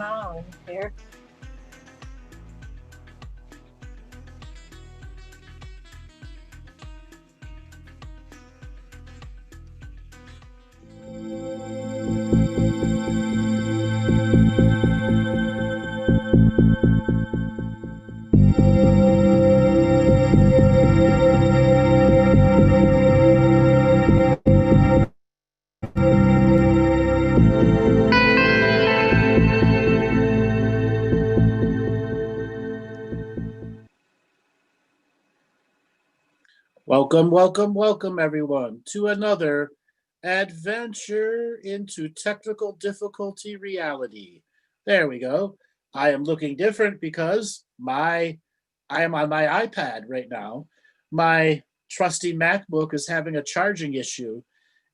on here? Welcome, welcome, welcome, everyone, to another adventure into technical difficulty reality. There we go. I am looking different because I am on my iPad right now. My trusty MacBook is having a charging issue,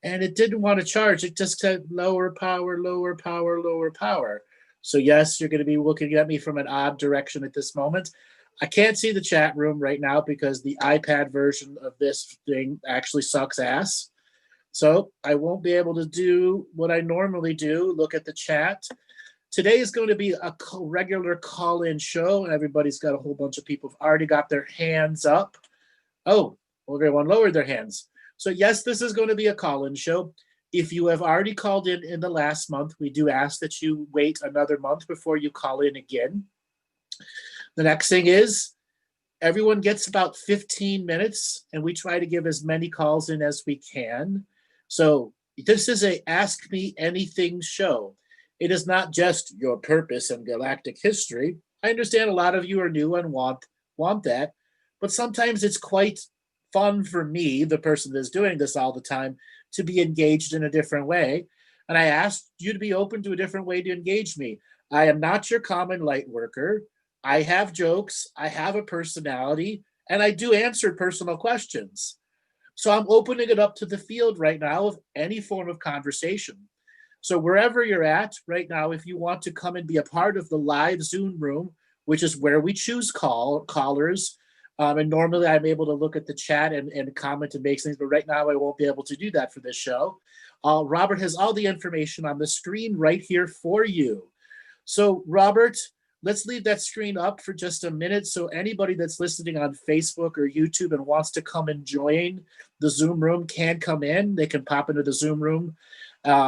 and it didn't want to charge. It just said lower power, lower power, lower power. So yes, you're going to be looking at me from an odd direction at this moment. I can't see the chat room right now because the iPad version of this thing actually sucks ass. So I won't be able to do what I normally do, look at the chat. Today is going to be a regular call-in show, and everybody's got a whole bunch of people who've already got their hands up. Oh, well, everyone lowered their hands. So yes, this is going to be a call-in show. If you have already called in the last month, we do ask that you wait another month before you call in again. The next thing is everyone gets about 15 minutes, and we try to give as many calls in as we can. So this is a Ask Me Anything show. It is not just your purpose in galactic history. I understand a lot of you are new and want that, but sometimes it's quite fun for me, the person that's doing this all the time, to be engaged in a different way. And I asked you to be open to a different way to engage me. I am not your common light worker. I have jokes, I have a personality, and I do answer personal questions. So I'm opening it up to the field right now of any form of conversation. So wherever you're at right now, if you want to come and be a part of the live Zoom room, which is where we choose callers, and normally I'm able to look at the chat and comment and make things, but right now I won't be able to do that for this show. Robert has all the information on the screen right here for you. So Robert, let's leave that screen up for just a minute so anybody that's listening on Facebook or YouTube and wants to come and join the Zoom room can come in. They can pop into the Zoom room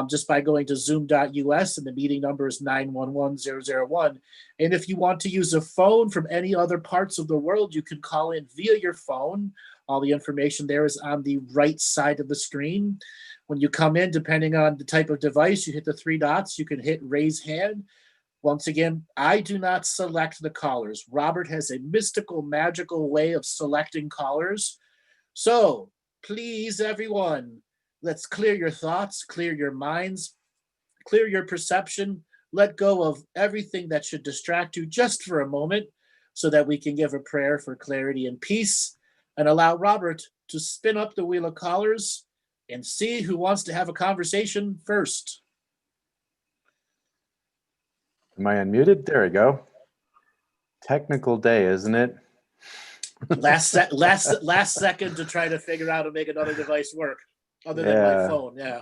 just by going to zoom.us, and the meeting number is 911001. And if you want to use a phone from any other parts of the world, you can call in via your phone. All the information there is on the right side of the screen. When you come in, depending on the type of device, you hit the three dots, you can hit raise hand. Once again, I do not select the callers. Robert has a mystical, magical way of selecting callers. So please, everyone, let's clear your thoughts, clear your minds, clear your perception, let go of everything that should distract you just for a moment so that we can give a prayer for clarity and peace and allow Robert to spin up the wheel of callers and see who wants to have a conversation first. Am I unmuted? There we go. Technical day, isn't it? last second to try to figure out how to make another device work other than my phone. Yeah.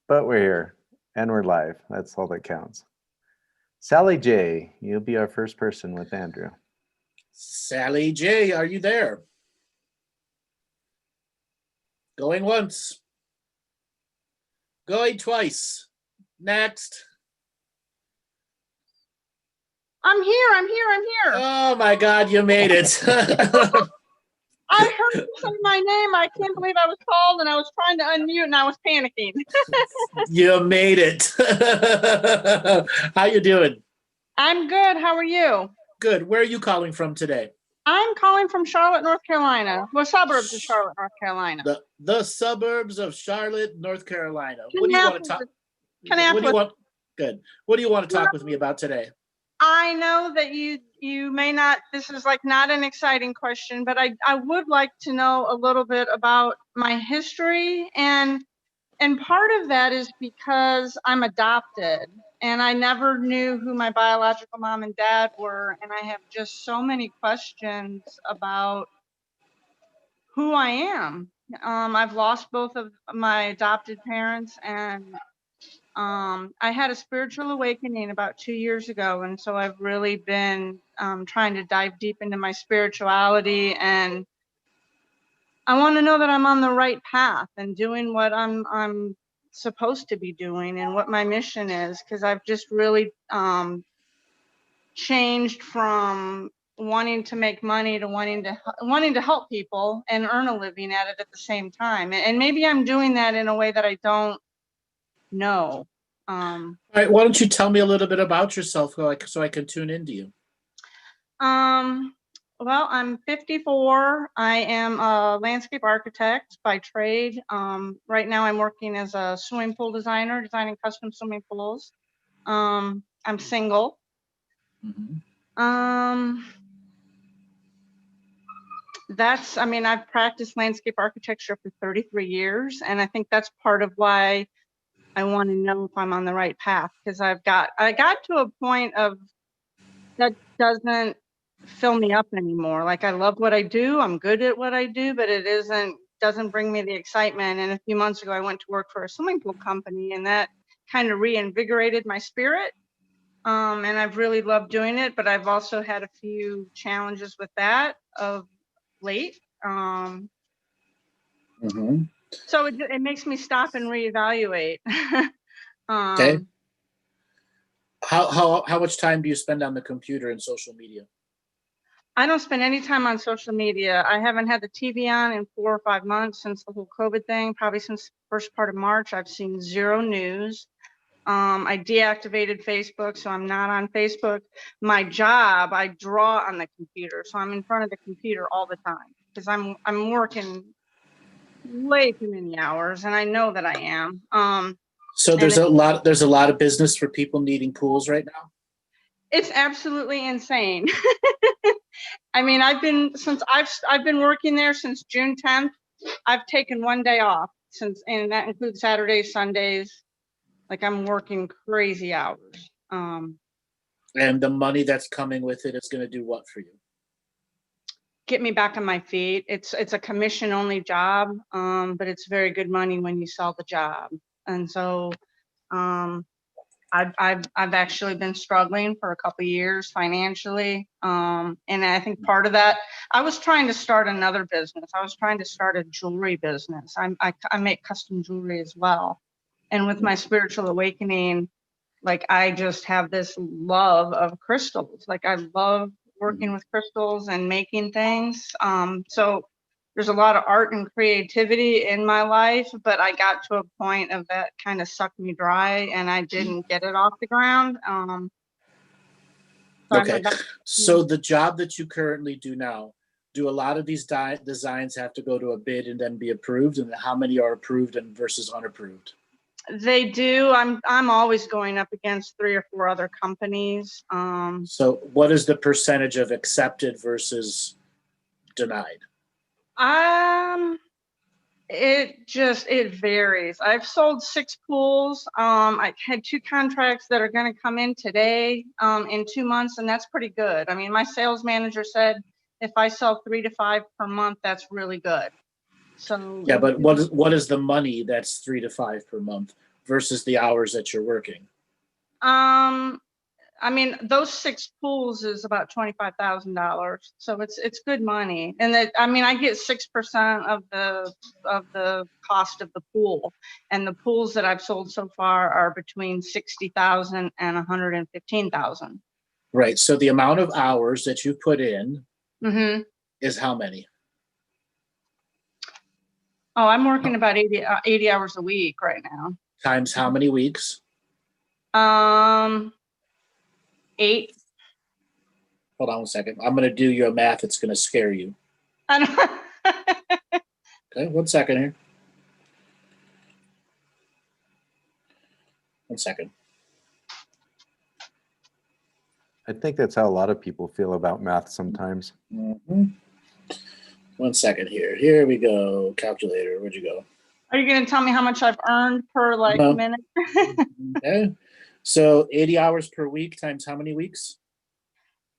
But we're here and we're live. That's all that counts. Sally J, you'll be our first person with Andrew. Sally J, are you there? Going once. Going twice. Next. I'm here. Oh my God, you made it. I heard you say my name. I can't believe I was called, and I was trying to unmute, and I was panicking. You made it. How you doing? I'm good. How are you? Good. Where are you calling from today? I'm calling from Charlotte, North Carolina. Well, suburbs of Charlotte, North Carolina. The suburbs of Charlotte, North Carolina. What do you want to talk? What do you want? Good. What do you want to talk with me about today? I know that you may not, this is like not an exciting question, but I would like to know a little bit about my history, and part of that is because I'm adopted and I never knew who my biological mom and dad were, and I have just so many questions about who I am. I've lost both of my adopted parents, and I had a spiritual awakening about 2 years ago, and so I've really been trying to dive deep into my spirituality, and I want to know that I'm on the right path and doing what I'm supposed to be doing and what my mission is, because I've just really changed from wanting to make money to wanting to help people and earn a living at it at the same time. And maybe I'm doing that in a way that I don't know. All right, why don't you tell me a little bit about yourself so I can tune into you? Well, I'm 54. I am a landscape architect by trade. Right now I'm working as a swimming pool designer, designing custom swimming pools. I'm single. Mm-hmm. I mean, I've practiced landscape architecture for 33 years, and I think that's part of why I want to know if I'm on the right path, because I got to a point of that doesn't fill me up anymore. Like, I love what I do, I'm good at what I do, but it doesn't bring me the excitement. And a few months ago, I went to work for a swimming pool company, and that kind of reinvigorated my spirit. And I've really loved doing it, but I've also had a few challenges with that of late. Mm-hmm. So it makes me stop and reevaluate. Okay. How much time do you spend on the computer and social media? I don't spend any time on social media. I haven't had the TV on in 4 or 5 months since the whole COVID thing, probably since the first part of March. I've seen zero news. I deactivated Facebook, so I'm not on Facebook. My job, I draw on the computer, so I'm in front of the computer all the time because I'm working way too many hours, and I know that I am. So there's a lot of business for people needing pools right now. It's absolutely insane. I mean, I've been working there since June 10th. I've taken 1 day off since, and that includes Saturdays, Sundays. Like, I'm working crazy hours. And the money that's coming with it is going to do what for you? Get me back on my feet. It's a commission only job, but it's very good money when you sell the job. And so, I've actually been struggling for a couple of years financially, and I think part of that, I was trying to start another business. I was trying to start a jewelry business. I make custom jewelry as well, and with my spiritual awakening, like, I just have this love of crystals. Like, I love working with crystals and making things. So there's a lot of art and creativity in my life, but I got to a point of that kind of sucked me dry, and I didn't get it off the ground. So Okay. So the job that you currently do now, do a lot of these designs have to go to a bid and then be approved? And how many are approved and versus unapproved? They do. I'm always going up against 3 or 4 other companies. So what is the percentage of accepted versus denied? It varies. I've sold 6 pools. I had 2 contracts that are going to come in today, in 2 months, and that's pretty good. I mean, my sales manager said if I sell 3 to 5 per month, that's really good. So yeah, but what is the money that's 3 to 5 per month versus the hours that you're working? I mean, those 6 pools is about $25,000, so it's good money. And that, I mean, I get 6% of the cost of the pool, and the pools that I've sold so far are between 60,000 and 115,000. Right. So the amount of hours that you put in Mm-hmm. is how many? Oh, I'm working about 80 hours a week right now. Times how many weeks? 8. Hold on 1 second. I'm going to do your math. It's going to scare you. I don't Okay, 1 second here. 1 second. I think that's how a lot of people feel about math sometimes. Mm-hmm. 1 second here. Here we go. Calculator. Where'd you go? Are you going to tell me how much I've earned per minute? Okay. So 80 hours per week times how many weeks?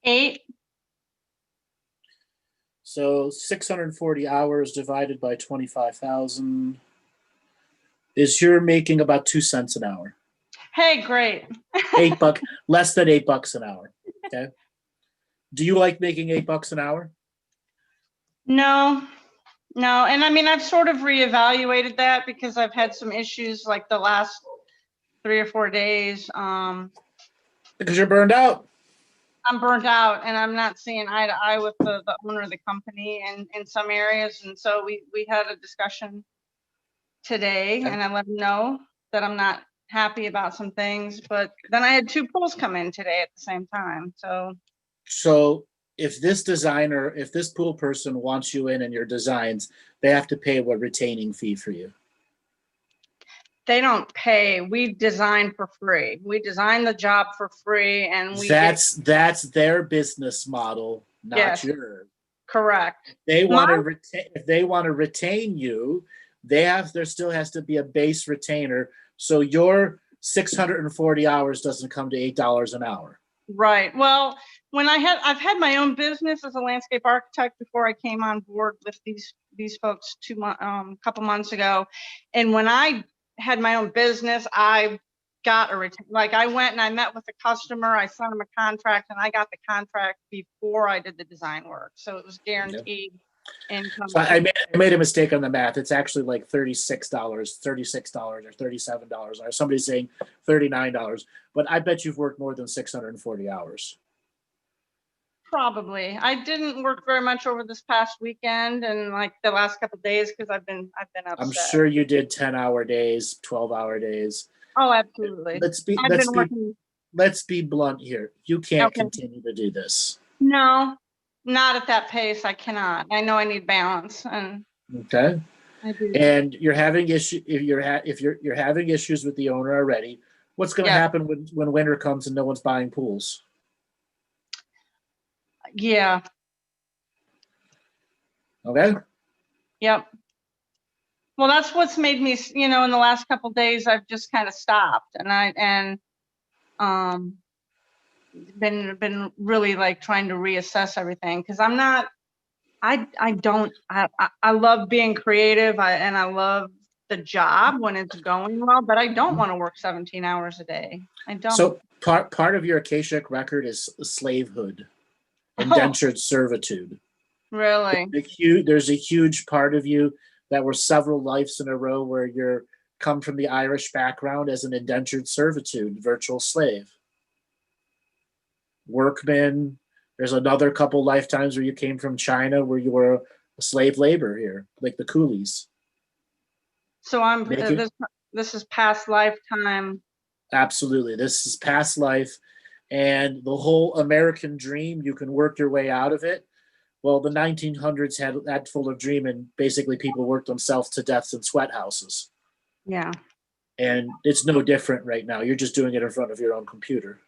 8. So 640 hours divided by 25,000 is you're making about 2 cents an hour. Hey, great. $8, less than $8 an hour. Okay. Do you like making $8 an hour? No, no. And I mean, I've sort of reevaluated that because I've had some issues like the last 3 or 4 days. Because you're burned out. I'm burnt out and I'm not seeing eye to eye with the owner of the company in some areas. And so we had a discussion today and I let him know that I'm not happy about some things, but then I had 2 pulls come in today at the same time. So if this pool person wants you in your designs, they have to pay a retaining fee for you. They don't pay. We design for free. We design the job for free, and that's their business model, not yours. Correct. If they want to retain you, there still has to be a base retainer. So your 640 hours doesn't come to $8 an hour. Right. Well, I've had my own business as a landscape architect before I came on board with these folks couple months ago, and when I had my own business, I got I went and I met with the customer, I sent them a contract, and I got the contract before I did the design work, so it was guaranteed income. So I made a mistake on the math. It's actually like $36 or $37, or somebody's saying $39, but I bet you've worked more than 640 hours. Probably. I didn't work very much over this past weekend and like the last couple of days because I've been upset. I'm sure you did 10-hour days, 12-hour days. Oh, absolutely. Let's be blunt here. You can't continue to do this. No, not at that pace. I cannot. I know I need balance. And okay. I do. And you're having issue if you're having issues with the owner already. What's going to happen when winter comes and no one's buying pools? Yeah. Okay. Yep. Well, that's what's made me, in the last couple of days, I've just kind of stopped and been really like trying to reassess everything because I'm not, I love being creative and I love the job when it's going well, but I don't want to work 17 hours a day. I don't. So part of your Akashic record is slavehood. Indentured servitude. Really? There's a huge part of you that were several lives in a row where you're come from the Irish background as an indentured servitude, virtual slave. Workman. There's another couple lifetimes where you came from China where you were a slave labor here, like the coolies. So this is past lifetime. Absolutely. This is past life. And the whole American dream, you can work your way out of it. Well, the 1900s had that full of dream, and basically people worked themselves to death in sweat houses. Yeah. And it's no different right now. You're just doing it in front of your own computer.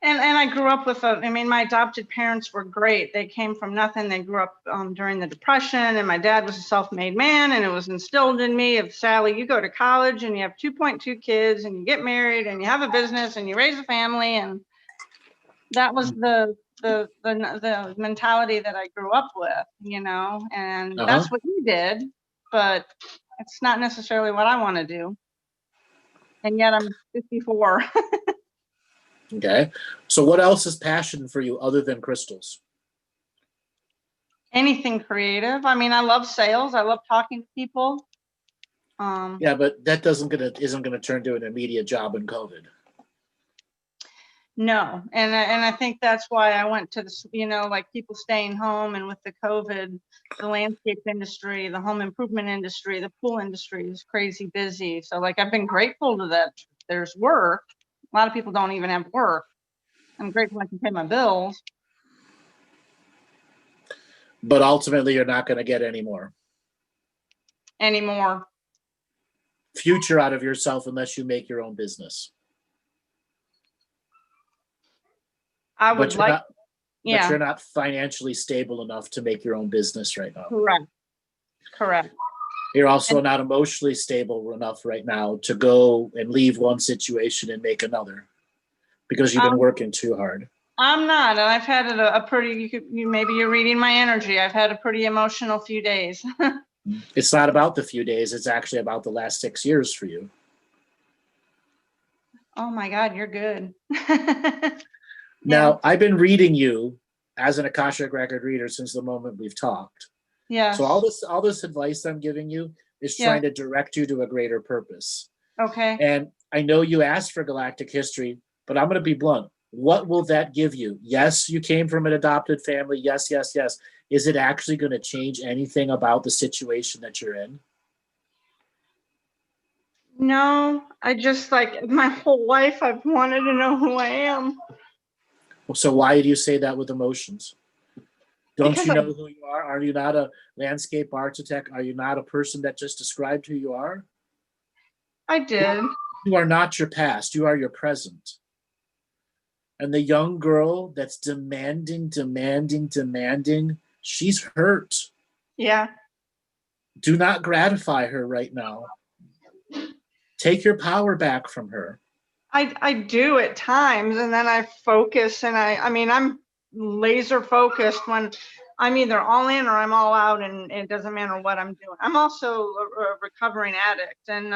And I grew up with my adopted parents were great. They came from nothing. They grew up during the Depression, and my dad was a self-made man, and it was instilled in me of, Sally, you go to college and you have 2.2 kids and you get married and you have a business and you raise a family, and that was the mentality that I grew up with, and that's what you did, but it's not necessarily what I want to do. And yet I'm 54. Okay. So what else is passion for you other than crystals? Anything creative. I mean, I love sales. I love talking to people. Yeah, but that isn't gonna turn to an immediate job in COVID. No, and I think that's why I went to this, like people staying home, and with the COVID, the landscape industry, the home improvement industry, the pool industry is crazy busy. So like I've been grateful to that there's work. A lot of people don't even have work. I'm grateful I can pay my bills. But ultimately, you're not going to get any more. Anymore. Future out of yourself unless you make your own business. I would like. But you're not financially stable enough to make your own business right now. Correct. You're also not emotionally stable enough right now to go and leave one situation and make another because you've been working too hard. I'm not, and I've had a pretty, maybe you're reading my energy. I've had a pretty emotional few days. It's not about the few days. It's actually about the last 6 years for you. Oh my God, you're good. Now, I've been reading you as an Akashic record reader since the moment we've talked. Yes. So all this advice I'm giving you is trying to direct you to a greater purpose. Okay. And I know you asked for galactic history, but I'm going to be blunt. What will that give you? Yes, you came from an adopted family. Yes, yes, yes. Is it actually going to change anything about the situation that you're in? No, I just like my whole life I've wanted to know who I am. So why do you say that with emotions? Don't Because you know who you are? Are you not a landscape architect? Are you not a person that just described who you are? I did. You are not your past. You are your present. And the young girl that's demanding, she's hurt. Yeah. Do not gratify her right now. Take your power back from her. I do at times, and then I focus, and I mean I'm laser focused when I'm either all in or I'm all out, and it doesn't matter what I'm doing. I'm also a recovering addict, and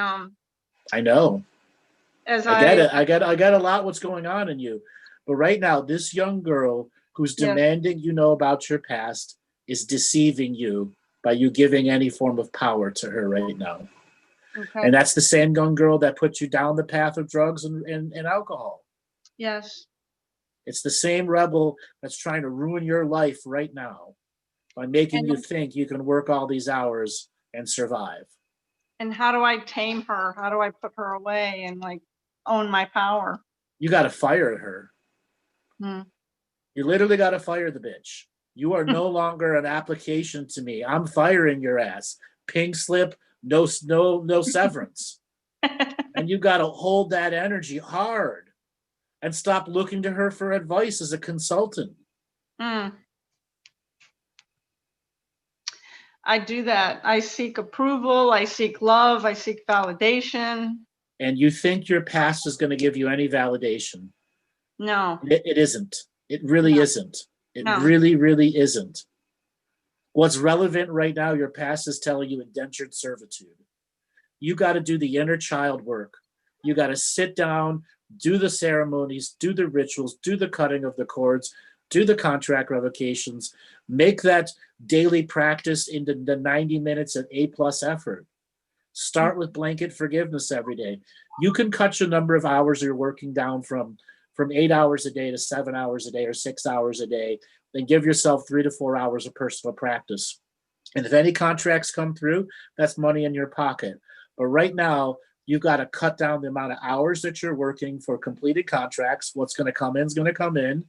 I know. as I get it. I get a lot what's going on in you. But right now, this young girl who's demanding you know about your past is deceiving you by you giving any form of power to her right now. Okay. And that's the same young girl that put you down the path of drugs and alcohol. Yes. It's the same rebel that's trying to ruin your life right now by making you think you can work all these hours and survive. And how do I tame her? How do I put her away and like own my power? You got to fire her. You literally got to fire the bitch. You are no longer an application to me. I'm firing your ass. Pink slip, no severance. And you got to hold that energy hard and stop looking to her for advice as a consultant. I do that. I seek approval. I seek love. I seek validation. And you think your past is going to give you any validation? No. It isn't. It really isn't. It really, really isn't. What's relevant right now, your past is telling you indentured servitude. You got to do the inner child work. You got to sit down, do the ceremonies, do the rituals, do the cutting of the cords, do the contract revocations, make that daily practice into the 90 minutes of A+ effort. Start with blanket forgiveness every day. You can cut your number of hours you're working down from 8 hours a day to 7 hours a day or 6 hours a day. Then give yourself 3 to 4 hours of personal practice. And if any contracts come through, that's money in your pocket. But right now, you've got to cut down the amount of hours that you're working for completed contracts. What's going to come in is going to come in.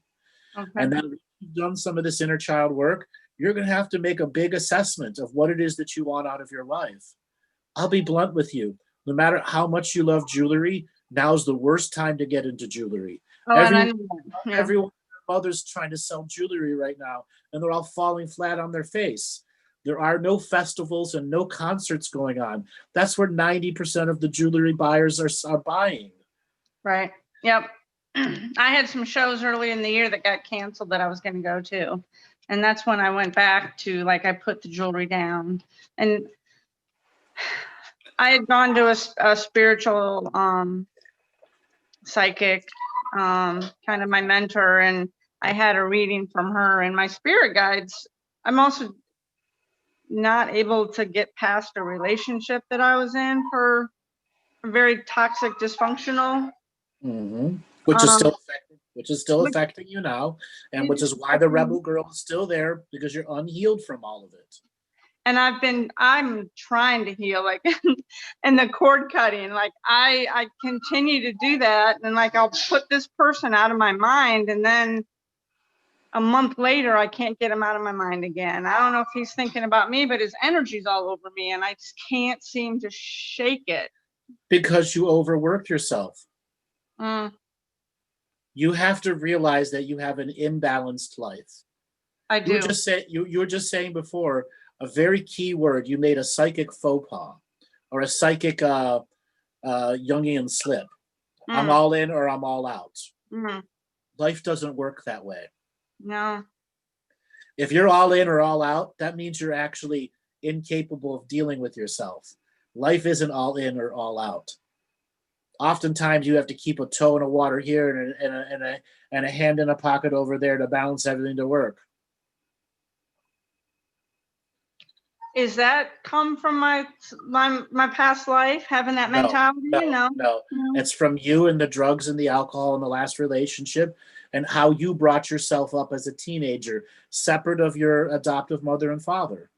Okay. And then you've done some of this inner child work, you're going to have to make a big assessment of what it is that you want out of your life. I'll be blunt with you. No matter how much you love jewelry, now's the worst time to get into jewelry. Everyone, mother's trying to sell jewelry right now, and they're all falling flat on their face. There are no festivals and no concerts going on. That's where 90% of the jewelry buyers are buying. Right. Yep. I had some shows early in the year that got canceled that I was going to go to. And that's when I went back to, like, I put the jewelry down. And I had gone to a spiritual psychic, kind of my mentor, and I had a reading from her and my spirit guides. I'm also not able to get past a relationship that I was in for very toxic, dysfunctional. Which is still affecting you now, and which is why the rebel girl is still there, because you're unhealed from all of it. And I'm trying to heal, like, and the cord cutting, like I continue to do that, and like I'll put this person out of my mind, and then a month later I can't get him out of my mind again. I don't know if he's thinking about me, but his energy's all over me, and I just can't seem to shake it. Because you overworked yourself. You have to realize that you have an imbalanced life. I do. You were just saying before, a very key word. You made a psychic faux pas, or a psychic Jungian slip. I'm all in or I'm all out. Life doesn't work that way. No. If you're all in or all out, that means you're actually incapable of dealing with yourself. Life isn't all in or all out. Oftentimes you have to keep a toe in the water here and a hand in a pocket over there to balance everything to work. Is that come from my past life, having that mentality? No. It's from you and the drugs and the alcohol and the last relationship and how you brought yourself up as a teenager, separate of your adoptive mother and father.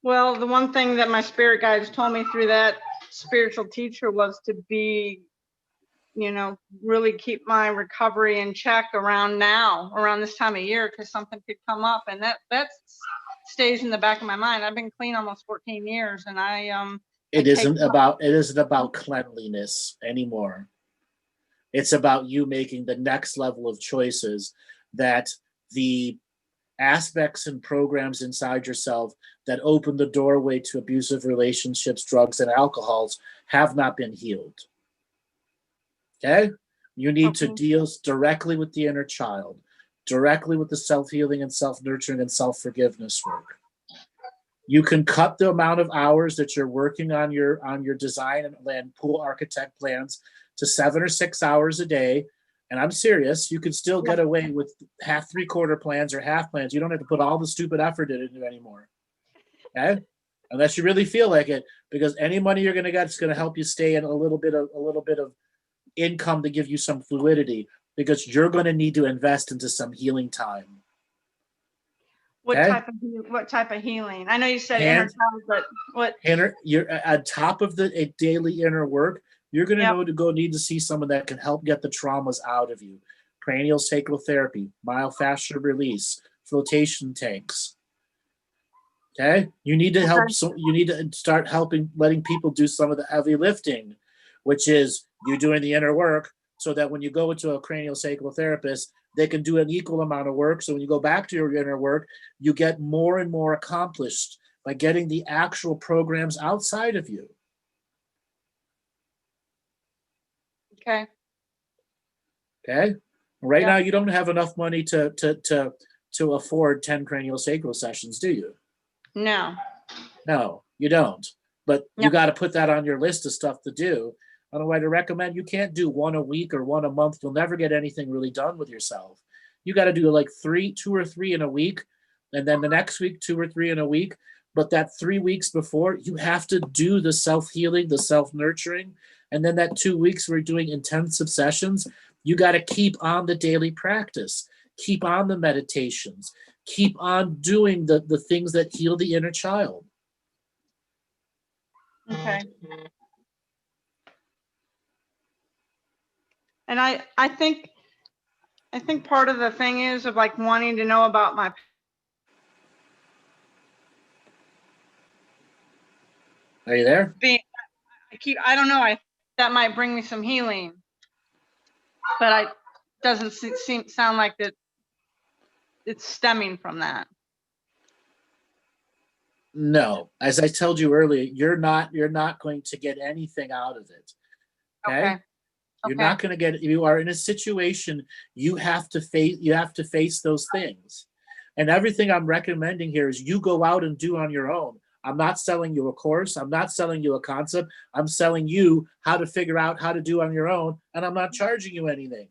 Well, the one thing that my spirit guides told me through that spiritual teacher was to be, really keep my recovery in check around this time of year, because something could come up, and that stays in the back of my mind. I've been clean almost 14 years, and it isn't about cleanliness anymore. It's about you making the next level of choices that the aspects and programs inside yourself that open the doorway to abusive relationships, drugs, and alcohols have not been healed. Okay? You need to deal directly with the inner child, directly with the self-healing and self-nurturing and self-forgiveness work. You can cut the amount of hours that you're working on your design and land pool architect plans to 7 or 6 hours a day. And I'm serious, you can still get away with half, three-quarter plans or half plans. You don't have to put all the stupid effort into it anymore. Okay? Unless you really feel like it, because any money you're going to get is going to help you stay in a little bit of income to give you some fluidity, because you're going to need to invest into some healing time. What type of healing? I know you said inner child, but what? You're on top of the daily inner work. You're going to need to see someone that can help get the traumas out of you. Cranial sacral therapy, myofascial release, flotation tanks. Okay, you need to help. So you need to start letting people do some of the heavy lifting, which is you doing the inner work, so that when you go into a cranial sacral therapist, they can do an equal amount of work. So when you go back to your inner work, you get more and more accomplished by getting the actual programs outside of you. Okay. Right now, you don't have enough money to afford 10 cranial sacral sessions, do you? No, you don't. But you got to put that on your list of stuff to do. Otherwise, I recommend you can't do one a week or one a month. You'll never get anything really done with yourself. You got to do like 2 or 3 in a week, and then the next week 2 or 3 in a week. But that 3 weeks before, you have to do the self-healing, the self-nurturing, and then that 2 weeks we're doing intensive sessions. You got to keep on the daily practice, keep on the meditations, keep on doing the things that heal the inner child. Okay. And I think part of the thing is of like wanting to know about my. Are you there? I don't know. That might bring me some healing, but doesn't sound like that. It's stemming from that. No, as I told you earlier, you're not going to get anything out of it. Okay. You're not going to get. You are in a situation. You have to face those things, and everything I'm recommending here is you go out and do on your own. I'm not selling you a course. I'm not selling you a concept. I'm selling you how to figure out how to do on your own, and I'm not charging you anything.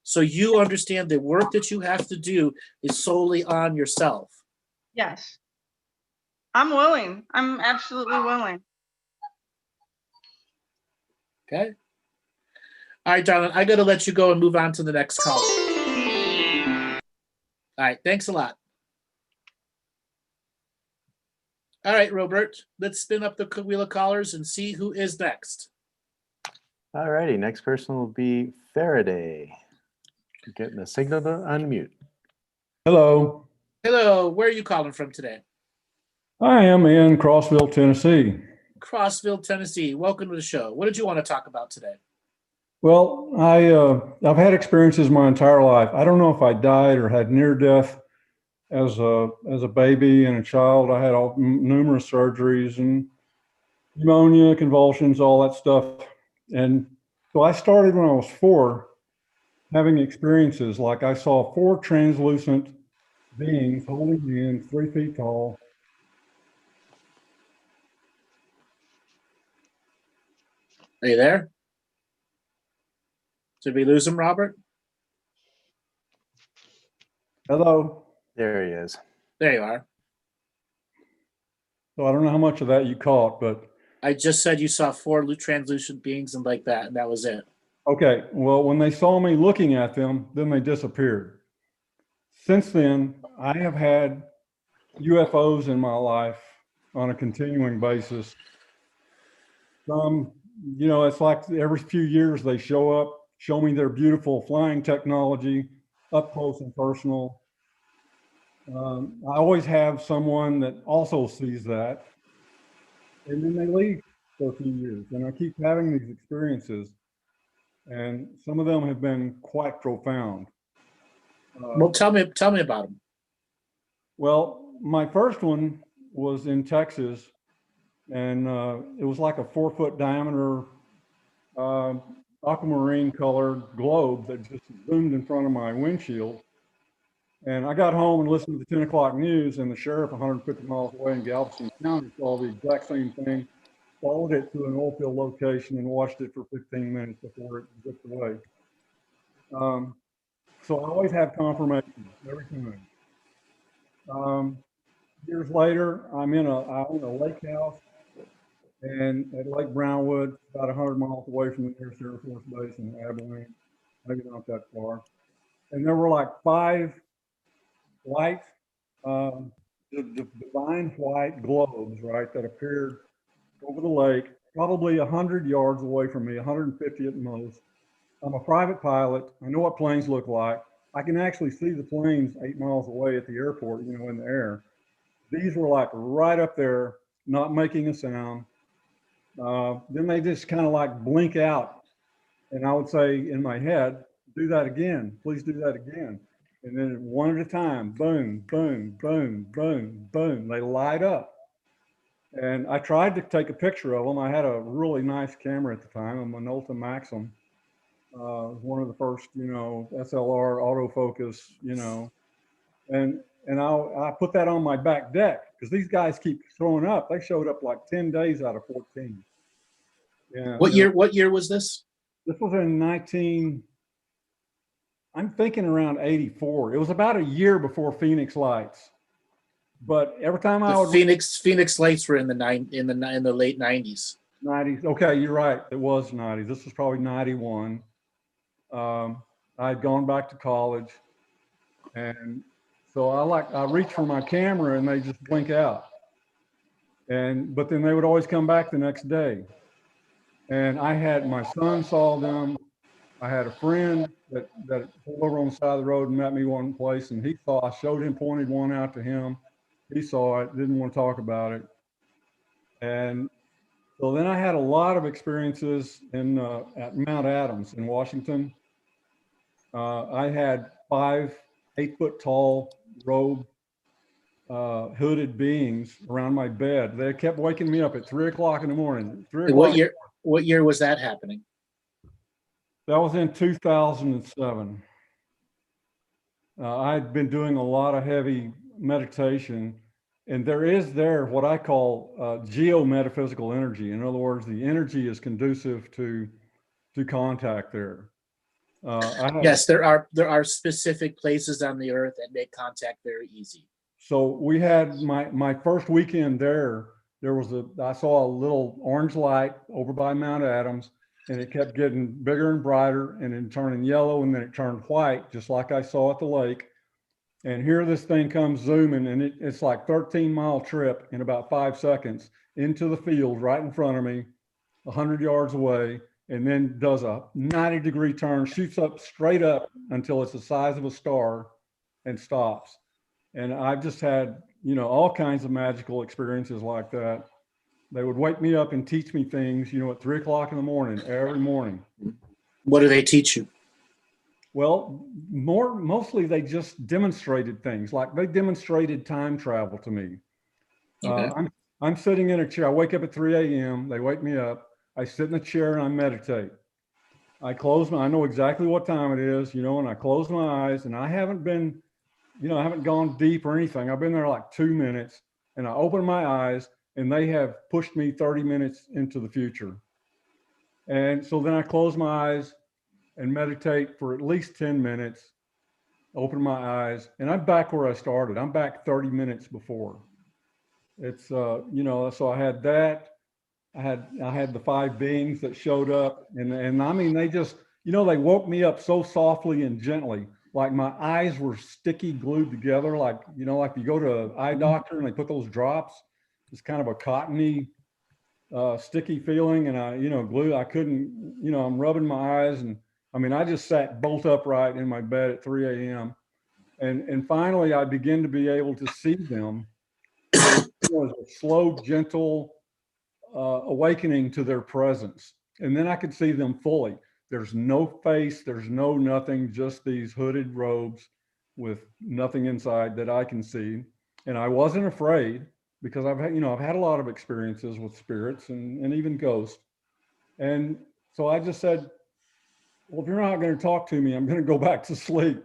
So you understand the work that you have to do is solely on yourself. Yes. I'm willing. I'm absolutely willing. Okay. All right, darling, I got to let you go and move on to the next call. All right, thanks a lot. All right, Robert, let's spin up the wheel of callers and see who is next. All righty, next person will be Faraday. Getting the signal to unmute. Hello. Hello, where are you calling from today? I am in Crossville, Tennessee. Crossville, Tennessee. Welcome to the show. What did you want to talk about today? Well, I've had experiences my entire life. I don't know if I died or had near death as a baby and a child. I had numerous surgeries and pneumonia, convulsions, all that stuff. And so I started when I was 4 having experiences like I saw 4 translucent beings holding hands 3 feet tall. Are you there? Did we lose him, Robert? Hello. There he is. There you are. So I don't know how much of that you caught, but I just said you saw 4 translucent beings and like that, and that was it. okay. Well, when they saw me looking at them, then they disappeared. Since then, I have had UFOs in my life on a continuing basis. Some, it's like every few years they show up, show me their beautiful flying technology up close and personal. I always have someone that also sees that, and then they leave for a few years, and I keep having these experiences, and some of them have been quite profound. Well, tell me about him. Well, my first one was in Texas, and it was like a 4-foot diameter aquamarine colored globe that just zoomed in front of my windshield. And I got home and listened to the 10 o'clock news, and the sheriff 150 miles away in Galveston County saw the exact same thing, followed it to an oil field location and watched it for 15 minutes before it zipped away. So I always have confirmation every time. Years later, I own a lake house and at Lake Brownwood, about 100 miles away from the nearest Air Force base in Abilene, maybe not that far. And there were like 5 white, the divine white globes, right, that appeared over the lake, probably 100 yards away from me, 150 at most. I'm a private pilot. I know what planes look like. I can actually see the planes 8 miles away at the airport, in the air. These were like right up there, not making a sound. Then they just kind of like blink out. And I would say in my head, do that again, please do that again. And then one at a time, boom, boom, boom, boom, boom, they light up. And I tried to take a picture of them. I had a really nice camera at the time, a Minolta Maxim. One of the first, SLR autofocus, and I put that on my back deck because these guys keep showing up. They showed up like 10 days out of 14. Yeah. What year was this? This was in I'm thinking around 84. It was about a year before Phoenix Lights. But every time I would Phoenix Lights were in the late 90s. 90s. Okay, you're right. It was 90s. This was probably 91. I had gone back to college, and so I reach for my camera and they just blink out. But then they would always come back the next day. And my son saw them. I had a friend that pulled over on the side of the road and met me one place, and I showed him, pointed one out to him. He saw it, didn't want to talk about it. And so then I had a lot of experiences at Mount Adams in Washington. I had 5 8-foot tall robe hooded beings around my bed. They kept waking me up at 3 o'clock in the morning. What year was that happening? That was in 2007. I had been doing a lot of heavy meditation, and there is what I call geometaphysical energy. In other words, the energy is conducive to contact there. Yes, there are specific places on the earth that make contact very easy. So we had my first weekend there. I saw a little orange light over by Mount Adams, and it kept getting bigger and brighter, and then turning yellow, and then it turned white, just like I saw at the lake. And here this thing comes zooming, and it's like 13-mile trip in about 5 seconds into the field right in front of me, 100 yards away, and then does a 90-degree turn, shoots up straight up until it's the size of a star and stops. And I've just had, all kinds of magical experiences like that. They would wake me up and teach me things, at 3 o'clock in the morning, every morning. What do they teach you? Well, mostly they just demonstrated things. Like they demonstrated time travel to me. Okay. I'm sitting in a chair. I wake up at 3 a.m. They wake me up. I sit in a chair and I meditate. I know exactly what time it is, and I close my eyes, and I haven't gone deep or anything. I've been there like 2 minutes, and I open my eyes, and they have pushed me 30 minutes into the future. And so then I close my eyes and meditate for at least 10 minutes, open my eyes, and I'm back where I started. I'm back 30 minutes before. It's, so I had that. I had the 5 beings that showed up, and I mean, they just, they woke me up so softly and gently. Like my eyes were sticky glued together, like like you go to an eye doctor and they put those drops. It's kind of a cottony, sticky feeling, and I couldn't, I'm rubbing my eyes, and I mean, I just sat bolt upright in my bed at 3 a.m. And finally I began to be able to see them. It was a slow, gentle awakening to their presence. And then I could see them fully. There's no face, there's no nothing, just these hooded robes with nothing inside that I can see. And I wasn't afraid because I've had a lot of experiences with spirits and even ghosts. And so I just said, well, if you're not going to talk to me, I'm going to go back to sleep.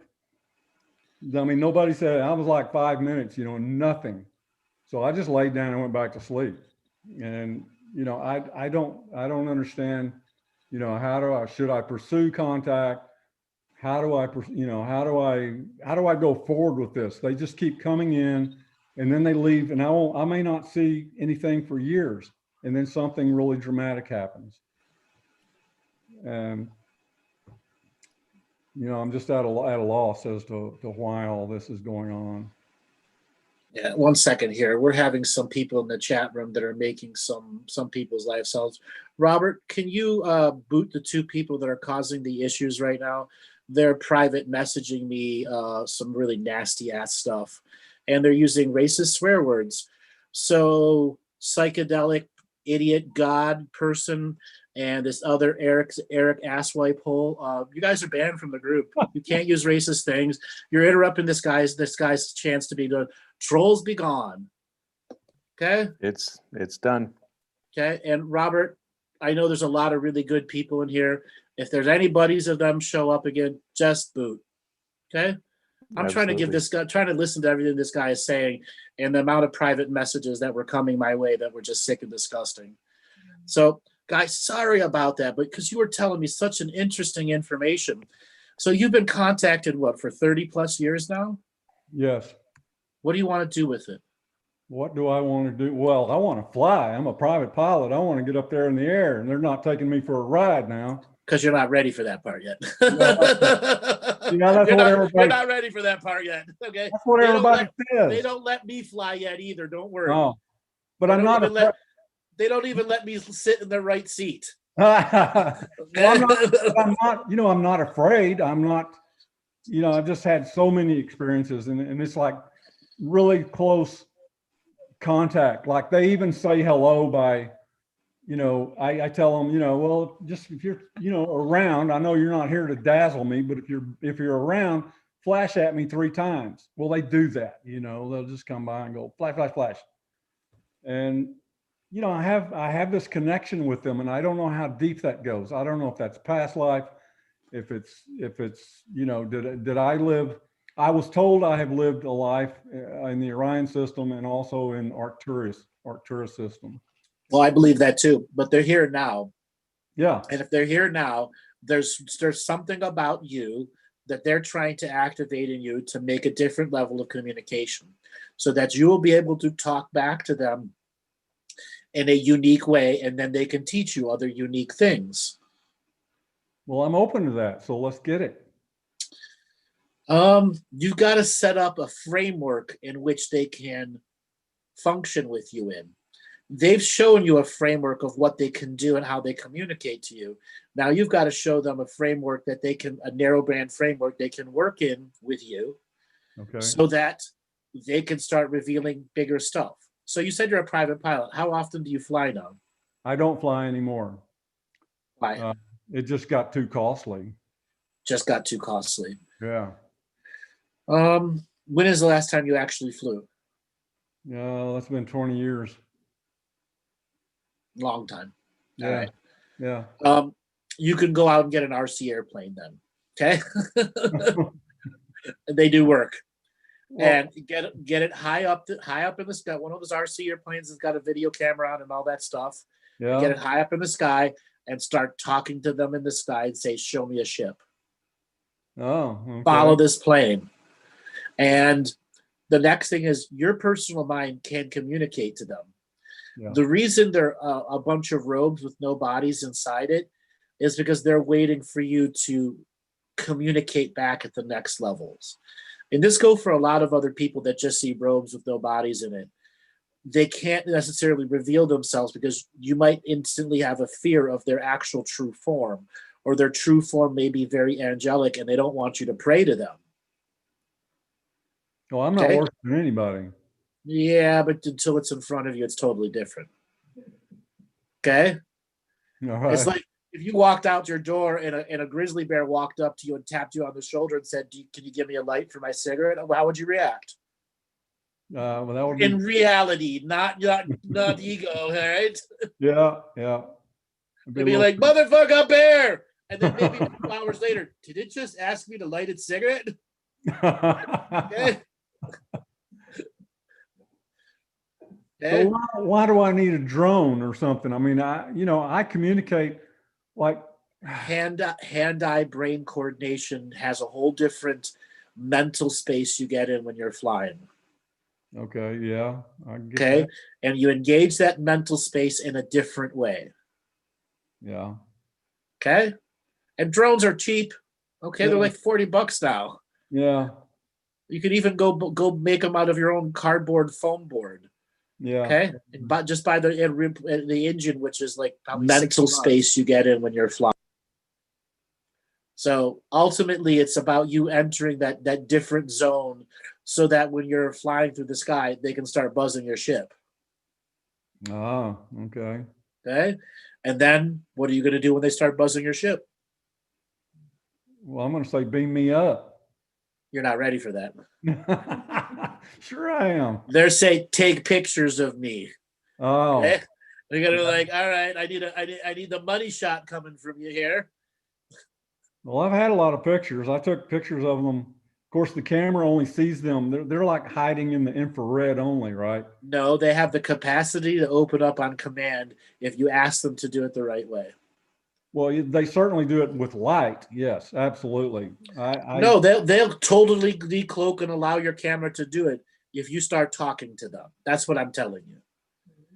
I mean, nobody said, I was like 5 minutes, nothing. So I just laid down and went back to sleep. And, I don't understand, should I pursue contact? How do I go forward with this? They just keep coming in and then they leave, and I may not see anything for years. And then something really dramatic happens. And, I'm just at a loss as to why all this is going on. Yeah, 1 second here. We're having some people in the chat room that are making some people's life cells. Robert, can you boot the 2 people that are causing the issues right now? They're private messaging me some really nasty ass stuff, and they're using racist swear words. So psychedelic idiot god person and this other Eric asswipe hole. You guys are banned from the group. You can't use racist things. You're interrupting this guy's chance to be good. Trolls be gone. Okay? It's done. Okay. And Robert, I know there's a lot of really good people in here. If there's any buddies of them show up again, just boot. Okay? I'm trying to give this guy, trying to listen to everything this guy is saying, and the amount of private messages that were coming my way that were just sick and disgusting. So, guys, sorry about that, but because you were telling me such an interesting information. So you've been contacted, what, for 30 plus years now? Yes. What do you want to do with it? What do I want to do? Well, I want to fly. I'm a private pilot. I want to get up there in the air, and they're not taking me for a ride now. Because you're not ready for that part yet. You're not ready for that part yet. Okay. That's what everybody says. They don't let me fly yet either. Don't worry. Oh, but I'm not. They don't even let me sit in the right seat. I'm not afraid. I'm not. I've just had so many experiences, and it's like really close contact. Like they even say hello by. I tell them, well, just if you're, around, I know you're not here to dazzle me, but if you're around, flash at me 3 times. Well, they do that, they'll just come by and go flash, flash, flash. And, I have this connection with them, and I don't know how deep that goes. I don't know if that's past life, if it's, did I live? I was told I have lived a life in the Orion system and also in Arcturus system. Well, I believe that too, but they're here now. Yeah. And if they're here now, there's something about you that they're trying to activate in you to make a different level of communication so that you will be able to talk back to them in a unique way, and then they can teach you other unique things. Well, I'm open to that, so let's get it. You got to set up a framework in which they can function with you in. They've shown you a framework of what they can do and how they communicate to you. Now you've got to show them a framework that they can, a narrow band framework they can work in with you, okay, so that they can start revealing bigger stuff. So you said you're a private pilot. How often do you fly now? I don't fly anymore. Why? It just got too costly. Just got too costly. Yeah. When is the last time you actually flew? That's been 20 years. Long time. Yeah. All right. Yeah. You can go out and get an RC airplane then. Okay. They do work. Well, and get it high up in the sky. One of those RC airplanes has got a video camera on and all that stuff. Yeah. Get it high up in the sky and start talking to them in the sky and say, show me a ship. Oh, okay. Follow this plane. And the next thing is your personal mind can communicate to them. Yeah. The reason there are a bunch of robes with no bodies inside it is because they're waiting for you to communicate back at the next levels. And this goes for a lot of other people that just see robes with no bodies in it. They can't necessarily reveal themselves because you might instantly have a fear of their actual true form, or their true form may be very angelic and they don't want you to pray to them. Well, I'm not Okay. worshiping anybody. Yeah, but until it's in front of you, it's totally different. Okay? All right. It's like if you walked out your door and a grizzly bear walked up to you and tapped you on the shoulder and said, can you give me a light for my cigarette? How would you react? Well, that would be In reality, not ego, all right? yeah. It'd be like, motherfucker bear! And then maybe 2 hours later, did it just ask me to light its cigarette? Okay. So why do I need a drone or something? I mean, I communicate like Hand-eye brain coordination has a whole different mental space you get in when you're flying. okay, yeah, I get Okay. that. And you engage that mental space in a different way. Yeah. Okay. And drones are cheap. Okay. Yeah. They're like $40 now. Yeah. You can even go make them out of your own cardboard foam board. Yeah. Okay. But just buy the engine, which is like mental space you get in when you're flying. So ultimately, it's about you entering that different zone so that when you're flying through the sky, they can start buzzing your ship. Ah, okay. Okay. And then what are you going to do when they start buzzing your ship? Well, I'm going to say beam me up. You're not ready for that. Sure I am. They're saying, take pictures of me. Oh. Okay. They're going to be like, all right, I need the money shot coming from you here. Well, I've had a lot of pictures. I took pictures of them. Of course, the camera only sees them. They're like hiding in the infrared only, right? No, they have the capacity to open up on command if you ask them to do it the right way. Well, they certainly do it with light. Yes, absolutely. No, they'll totally decloak and allow your camera to do it if you start talking to them. That's what I'm telling you.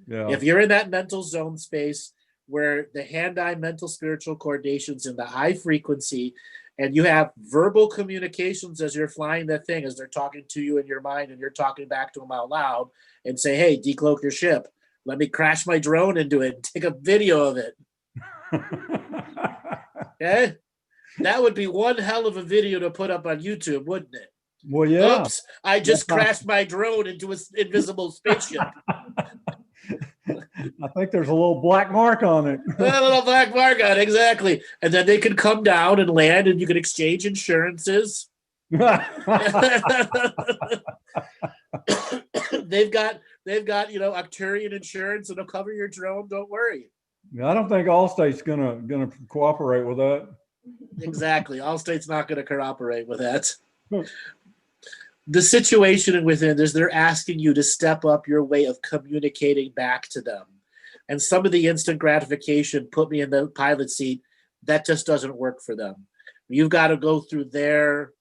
Yeah. If you're in that mental zone space where the hand-eye mental spiritual coordination's in the high frequency and you have verbal communications as you're flying that thing, as they're talking to you in your mind and you're talking back to them out loud and say, hey, decloak your ship. Let me crash my drone into it and take a video of it. Okay? That would be one hell of a video to put up on YouTube, wouldn't it? Well, yeah. Oops, I just crashed my drone into an invisible spaceship. I think there's a little black mark on it. A little black mark on it, exactly. And then they can come down and land and you can exchange insurances. They've got Arcturian insurance that'll cover your drone, don't worry. I don't think Allstate's gonna cooperate with that. Exactly. Allstate's not going to cooperate with that. The situation within is they're asking you to step up your way of communicating back to them. And some of the instant gratification, put me in the pilot seat, that just doesn't work for them. You've got to go through their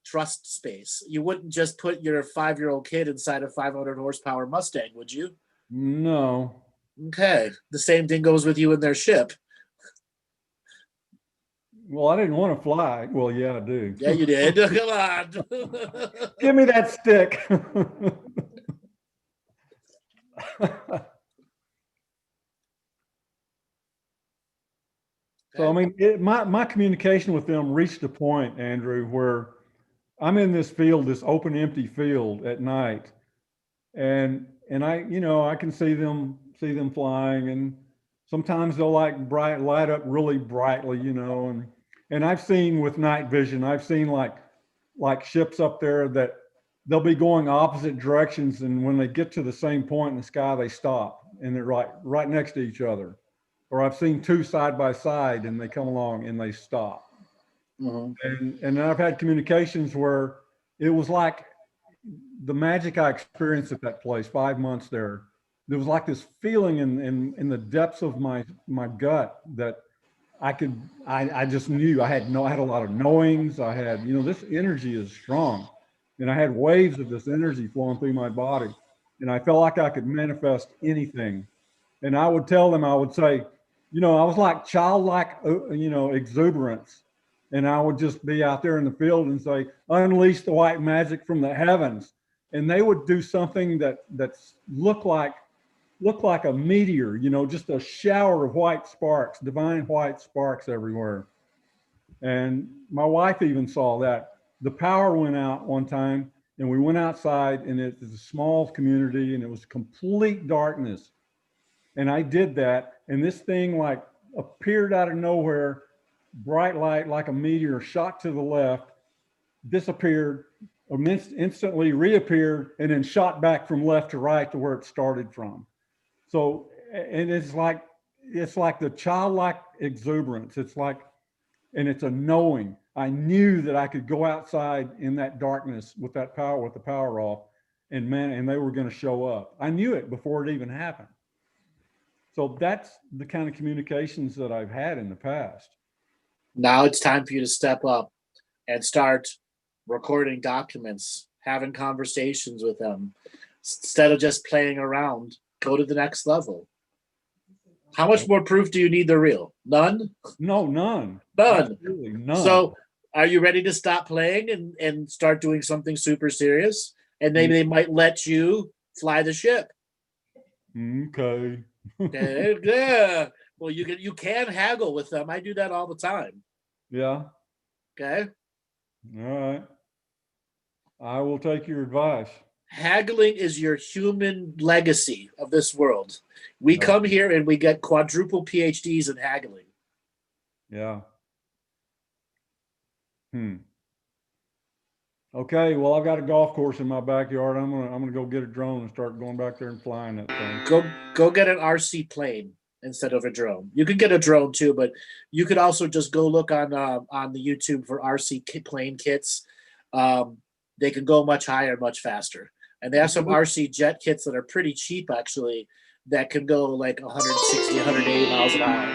trust space. You wouldn't just put your 5-year-old kid inside a 500 horsepower Mustang, would you? No. Okay. The same thing goes with you in their ship. Well, I didn't want to fly. Well, yeah, I do. Yeah, you did. Come on. Give me that stick. So, I mean, my communication with them reached a point, Andrew, where I'm in this field, this open, empty field at night. And I can see them flying, and sometimes they'll light up really brightly, and I've seen with night vision, I've seen like ships up there that they'll be going opposite directions, and when they get to the same point in the sky, they stop and they're right next to each other. Or I've seen two side by side and they come along and they stop. Mm-hmm. And I've had communications where it was like the magic I experienced at that place, 5 months there. there was like this feeling in the depths of my gut that I just knew I had a lot of knowings. I had, this energy is strong, and I had waves of this energy flowing through my body, and I felt like I could manifest anything. And I would tell them, I would say, I was like childlike, exuberance. And I would just be out there in the field and say, unleash the white magic from the heavens. And they would do something that looked like a meteor, just a shower of white sparks, divine white sparks everywhere. And my wife even saw that. The power went out one time, and we went outside, and it was a small community, and it was complete darkness. And I did that, and this thing like appeared out of nowhere, bright light like a meteor, shot to the left, disappeared, instantly reappeared, and then shot back from left to right to where it started from. So, and it's like the childlike exuberance. It's like, and it's a knowing. I knew that I could go outside in that darkness with the power off, and they were going to show up. I knew it before it even happened. So that's the kind of communications that I've had in the past. Now it's time for you to step up and start recording documents, having conversations with them. Instead of just playing around, go to the next level. How much more proof do you need they're real? None? No, none. None. Absolutely none. So are you ready to stop playing and start doing something super serious? And maybe they might let you fly the ship. Okay. Yeah. Well, you can haggle with them. I do that all the time. Yeah. Okay. All right. I will take your advice. Haggling is your human legacy of this world. We come here and we get quadruple PhDs in haggling. Yeah. Okay, well, I've got a golf course in my backyard. I'm gonna go get a drone and start going back there and flying that thing. Go get an RC plane instead of a drone. You could get a drone too, but you could also just go look on the YouTube for RC plane kits. They can go much higher, much faster, and they have some RC jet kits that are pretty cheap actually. That can go like 160, 180 miles an hour.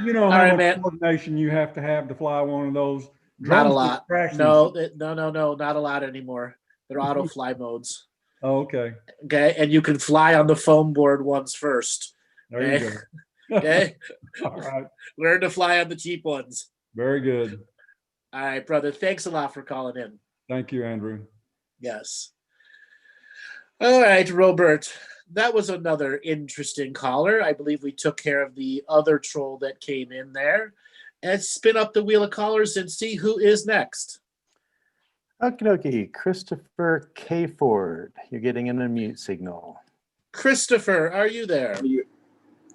You know how much coordination you have to fly one of those? Not a lot. No, not a lot anymore. They're auto fly modes. Oh, okay. Okay, and you can fly on the foam board ones first. There you go. Okay. All right. Learn to fly on the cheap ones. Very good. All right, brother. Thanks a lot for calling in. Thank you, Andrew. Yes. All right, Robert. That was another interesting caller. I believe we took care of the other troll that came in there. And spin up the wheel of callers and see who is next. Okie dokie. Christopher K. Ford. You're getting an unmute signal. Christopher, are you there?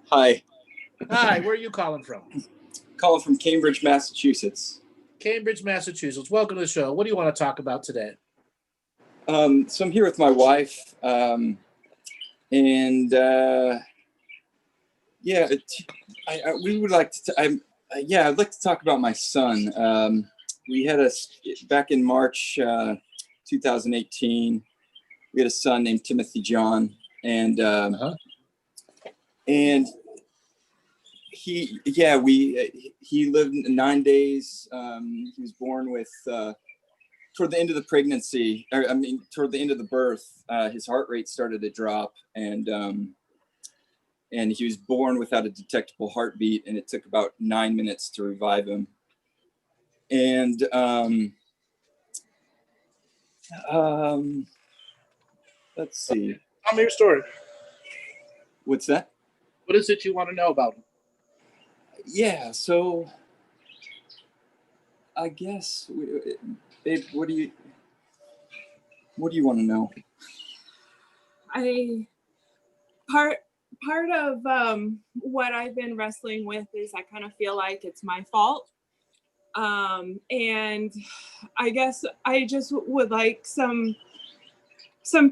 Hi. Hi, where are you calling from? Calling from Cambridge, Massachusetts. Cambridge, Massachusetts. Welcome to the show. What do you want to talk about today? So I'm here with my wife. We would like to... I'd like to talk about my son. We had back in March 2018, we had a son named Timothy John, and he lived 9 days. He was born with toward the end of the pregnancy, toward the end of the birth, his heart rate started to drop, and he was born without a detectable heartbeat, and it took about 9 minutes to revive him. And let's see. Tell me your story. What's that? What is it you want to know about him? Yeah, so I guess, babe, what do you want to know? Part of what I've been wrestling with is I kind of feel like it's my fault. And I guess I just would like some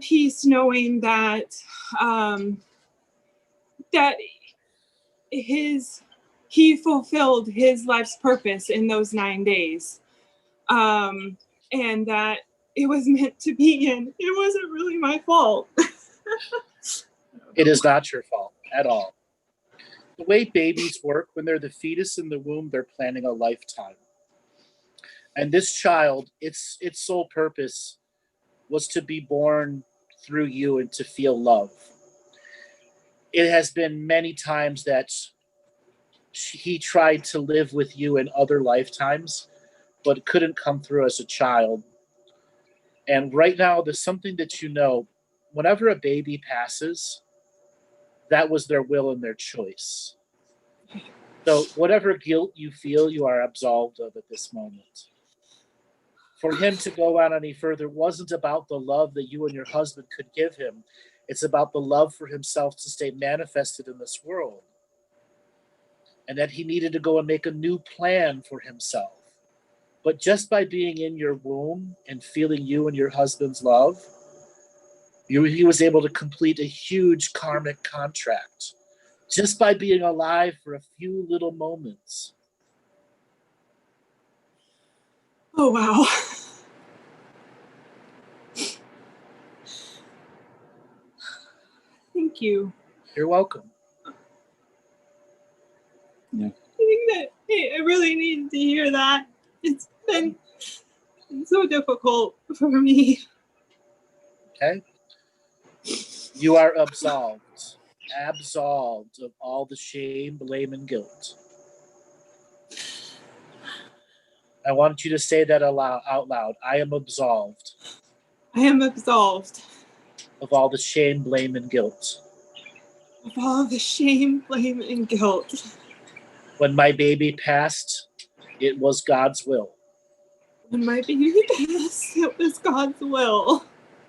peace knowing that that he fulfilled his life's purpose in those 9 days. And that it was meant to be, and it wasn't really my fault. It is not your fault at all. The way babies work, when they're the fetus in the womb, they're planning a lifetime. And this child, its sole purpose was to be born through you and to feel love. It has been many times that he tried to live with you in other lifetimes, but couldn't come through as a child. And right now, there's something that you know. Whenever a baby passes, that was their will and their choice. So whatever guilt you feel, you are absolved of at this moment. For him to go on any further wasn't about the love that you and your husband could give him. It's about the love for himself to stay manifested in this world. And that he needed to go and make a new plan for himself. But just by being in your womb and feeling you and your husband's love, he was able to complete a huge karmic contract. Just by being alive for a few little moments. Oh, wow. Thank you. You're welcome. I think that I really needed to hear that. It's been so difficult for me. Okay? You are absolved. Absolved of all the shame, blame, and guilt. I want you to say that out loud. I am absolved I am absolved of all the shame, blame, and guilt. of all the shame, blame, and guilt. When my baby passed, it was God's will. When my baby passed, it was God's will.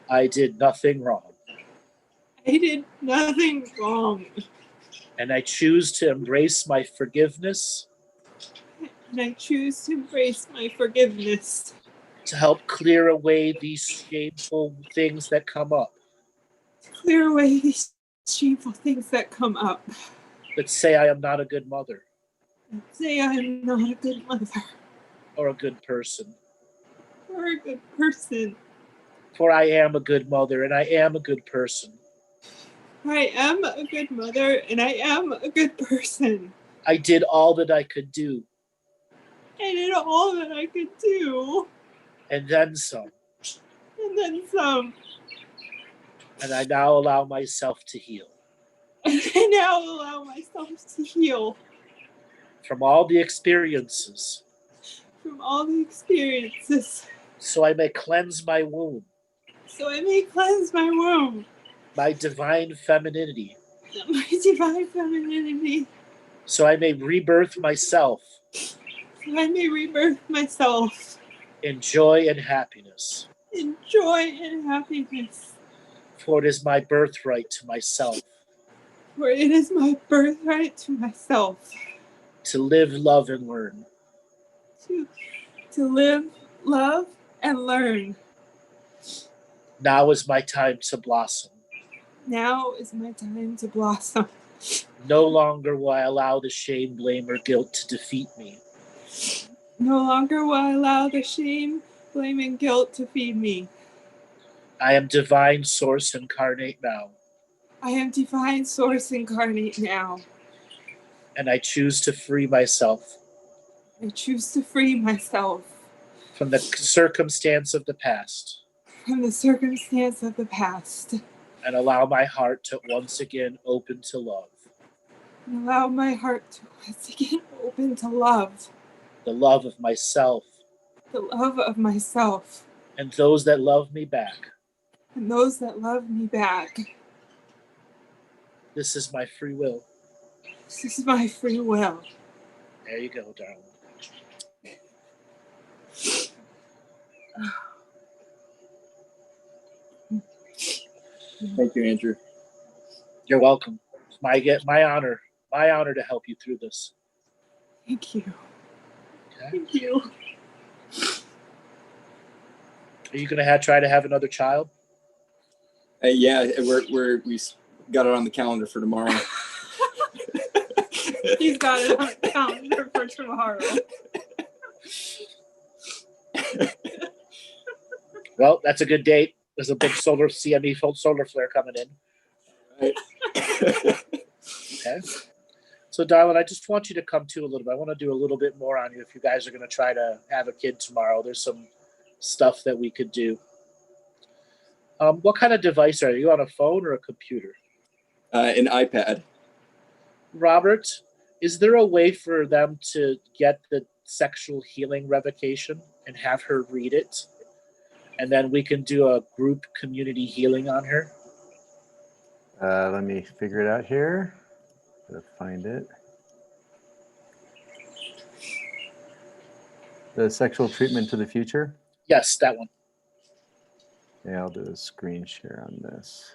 I did nothing wrong. I did nothing wrong. And I choose to embrace my forgiveness. And I choose to embrace my forgiveness. To help clear away these shameful things that come up. Clear away these shameful things that come up. That say I am not a good mother. That say I am not a good mother. Or a good person. Or a good person. For I am a good mother and I am a good person. I am a good mother and I am a good person. I did all that I could do. I did all that I could do. And then some. And then some. And I now allow myself to heal. And I now allow myself to heal. From all the experiences. From all the experiences. So I may cleanse my womb. So I may cleanse my womb. My divine femininity. My divine femininity. So I may rebirth myself. So I may rebirth myself. In joy and happiness. In joy and happiness. For it is my birthright to myself. For it is my birthright to myself. To live, love, and learn. To live, love, and learn. Now is my time to blossom. Now is my time to blossom. No longer will I allow the shame, blame, or guilt to defeat me. No longer will I allow the shame, blame, and guilt to feed me. I am divine source incarnate now. I am divine source incarnate now. And I choose to free myself. I choose to free myself. From the circumstance of the past. From the circumstance of the past. And allow my heart to once again open to love. And allow my heart to once again open to love. The love of myself. The love of myself. And those that love me back. And those that love me back. This is my free will. This is my free will. There you go, darling. Thank you, Andrew. You're welcome. It's my honor to help you through this. Thank you. Okay. Thank you. Are you gonna try to have another child? Yeah, we got it on the calendar for tomorrow. He's got it on the calendar for tomorrow. Well, that's a good date. There's a big solar CME solar flare coming in. Right. Okay. So, darling, I just want you to come to a little bit. I want to do a little bit more on you if you guys are going to try to have a kid tomorrow. There's some stuff that we could do. What kind of device are you on, a phone or a computer? An iPad. Robert, is there a way for them to get the sexual healing revocation and have her read it? And then we can do a group community healing on her? Let me figure it out here. Gotta find it. The sexual treatment to the future. Yes, that one. Yeah, I'll do a screen share on this.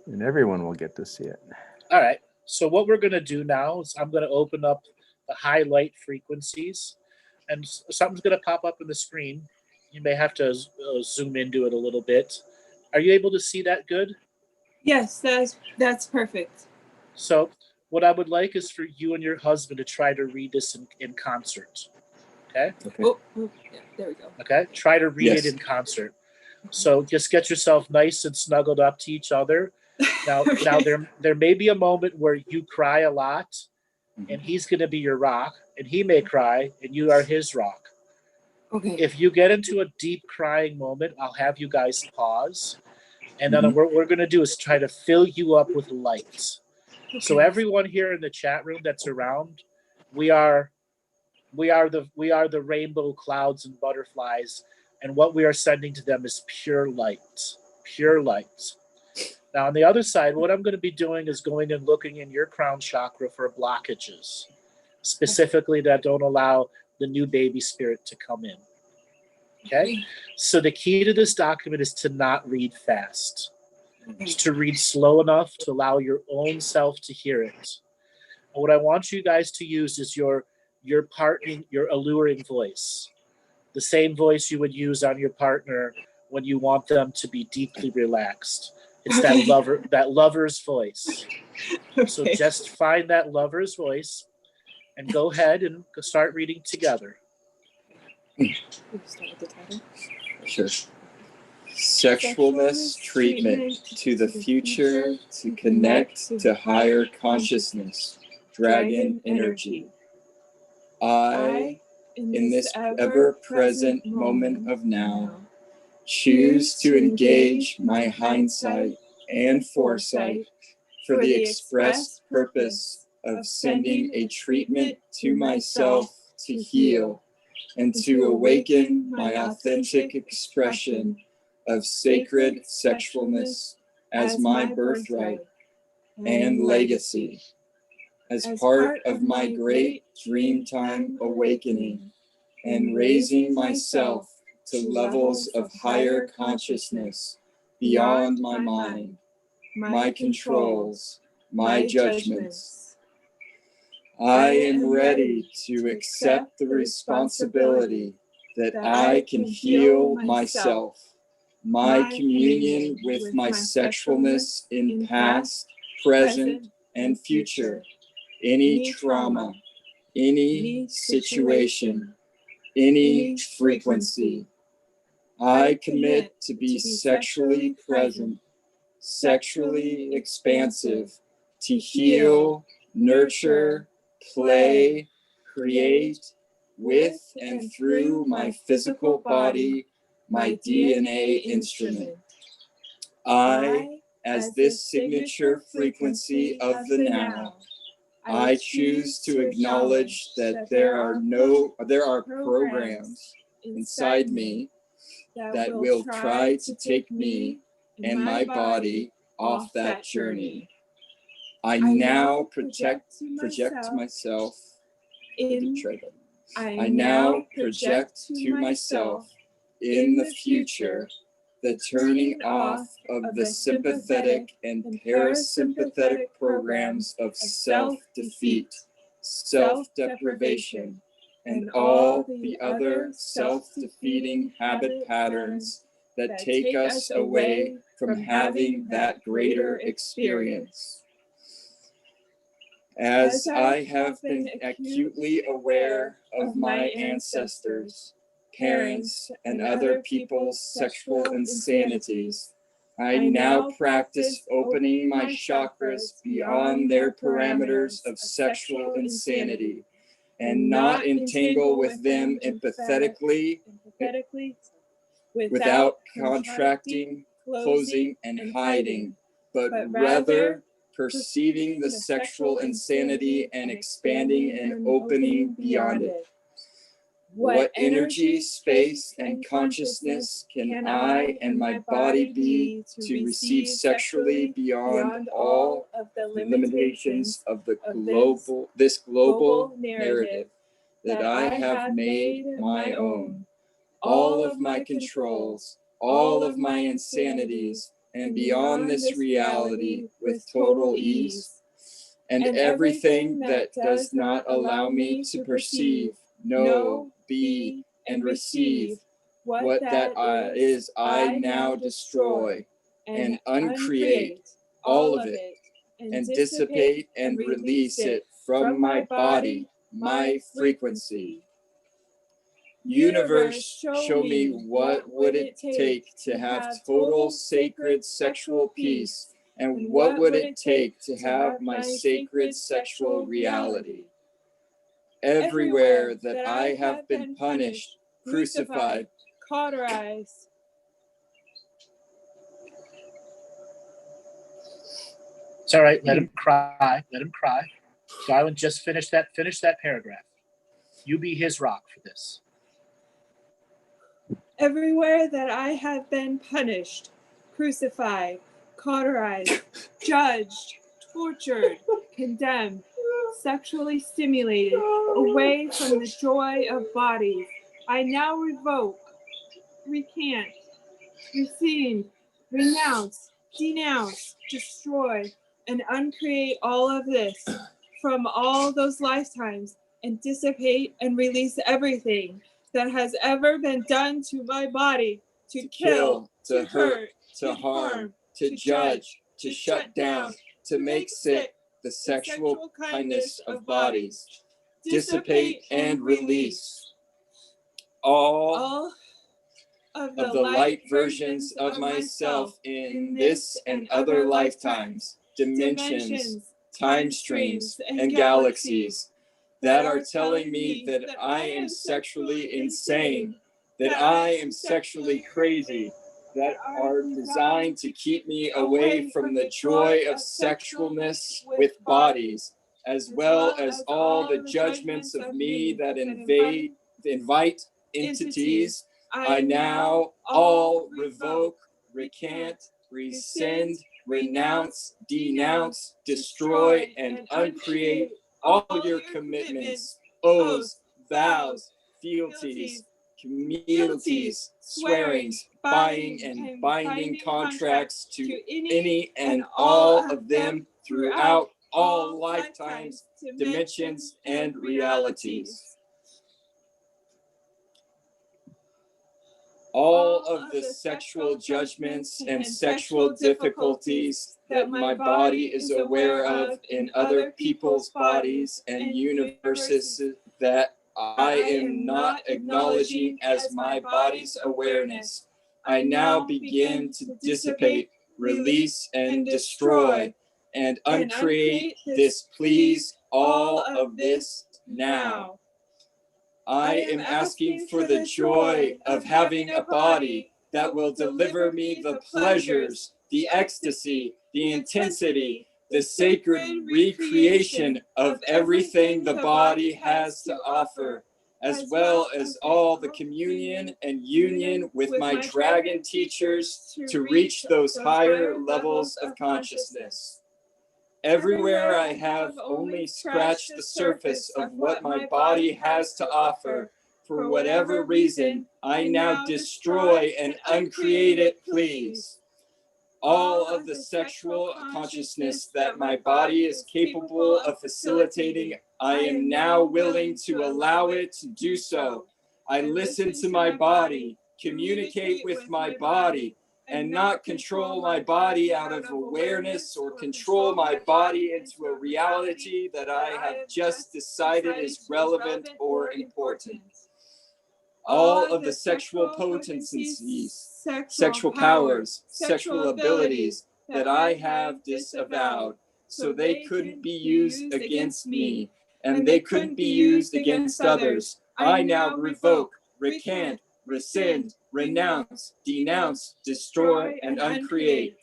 And everyone will get to see it. All right. So what we're going to do now is I'm going to open up the highlight frequencies, and something's going to pop up on the screen. You may have to zoom into it a little bit. Are you able to see that good? Yes, that's perfect. So what I would like is for you and your husband to try to read this in concert. Okay? Okay. Oh, yeah, there we go. Okay? Try to read Yes. it in concert. So just get yourself nice and snuggled up to each other. Now, Okay. now there may be a moment where you cry a lot, and he's going to be your rock, and he may cry, and you are his rock. Okay. If you get into a deep crying moment, I'll have you guys pause, and then what we're going to do is try to fill you up with light. So everyone here in the chat room that's around, we are the rainbow clouds and butterflies, and what we are sending to them is pure light. Pure light. Now, on the other side, what I'm going to be doing is going and looking in your crown chakra for blockages, specifically that don't allow the new baby spirit to come in. Okay? So the key to this document is to not read fast. It's to read slow enough to allow your own self to hear it. And what I want you guys to use is your alluring voice. The same voice you would use on your partner when you want them to be deeply relaxed. It's that lover's voice. So just find that lover's voice and go ahead and start reading together. Start with the title. Sure. Sexualness treatment to the future to connect to higher consciousness. Dragon energy. I, in this ever-present moment of now, choose to engage my hindsight and foresight for the express purpose of sending a treatment to myself to heal and to awaken my authentic expression of sacred sexualness as my birthright and legacy, as part of my great Dreamtime awakening and raising myself to levels of higher consciousness beyond my mind, my controls, my judgments. I am ready to accept the responsibility that I can heal myself, my communion with my sexualness in past, present, and future, any trauma, any situation, any frequency. I commit to be sexually present, sexually expansive, to heal, nurture, play, create with and through my physical body, my DNA instrument. I, as this signature frequency of the now, I choose to acknowledge that there are programs inside me that will try to take me and my body off that journey. I now project myself. I now project to myself in the future the turning off of the sympathetic and parasympathetic programs of self-defeat, self-deprivation, and all the other self-defeating habit patterns that take us away from having that greater experience. As I have been acutely aware of my ancestors, parents, and other people's sexual insanities, I now practice opening my chakras beyond their parameters of sexual insanity and not entangle with them empathetically without contracting, closing, and hiding, but rather perceiving the sexual insanity and expanding and opening beyond it. What energy, space, and consciousness can I and my body be to receive sexually beyond all of the limitations of this global narrative that I have made my own? All of my controls, all of my insanities, and beyond this reality with total ease. And everything that does not allow me to perceive, know, be, and receive what that is, I now destroy and uncreate all of it and dissipate and release it from my body, my frequency. Universe, show me what would it take to have total sacred sexual peace, and what would it take to have my sacred sexual reality? Everywhere that I have been punished, crucified, cauterized. It's all right. Let him cry. Let him cry. Darwin, just finish that paragraph. You be his rock for this. Everywhere that I have been punished, crucified, cauterized, judged, tortured, condemned, sexually stimulated, away from the joy of bodies, I now revoke, recant, rescind, renounce, denounce, destroy, and uncreate all of this from all those lifetimes and dissipate and release everything that has ever been done to my body, to kill, to hurt, to harm, to judge, to shut down, to make sick the sexual kindness of bodies. Dissipate and release all of the light versions of myself in this and other lifetimes, dimensions, time streams, and galaxies that are telling me that I am sexually insane, that I am sexually crazy, that are designed to keep me away from the joy of sexualness with bodies, as well as all the judgments of me that invite entities. I now all revoke, recant, rescind, renounce, denounce, destroy, and uncreate all your commitments, oaths, vows, fealties, communities, swearings, buying and binding contracts to any and all of them throughout all lifetimes, dimensions, and realities. All of the sexual judgments and sexual difficulties that my body is aware of in other people's bodies and universes that I am not acknowledging as my body's awareness, I now begin to dissipate, release, and destroy, and uncreate this, please, all of this now. I am asking for the joy of having a body that will deliver me the pleasures, the ecstasy, the intensity, the sacred recreation of everything the body has to offer, as well as all the communion and union with my dragon teachers to reach those higher levels of consciousness. Everywhere I have only scratched the surface of what my body has to offer. For whatever reason, I now destroy and uncreate it, please. All of the sexual consciousness that my body is capable of facilitating, I am now willing to allow it to do so. I listen to my body, communicate with my body, and not control my body out of awareness or control my body into a reality that I have just decided is relevant or important. all of the sexual potencies, sexual powers, sexual abilities that I have disavowed, so they couldn't be used against me, and they couldn't be used against others. I now revoke, recant, rescind, renounce, denounce, destroy, and uncreate.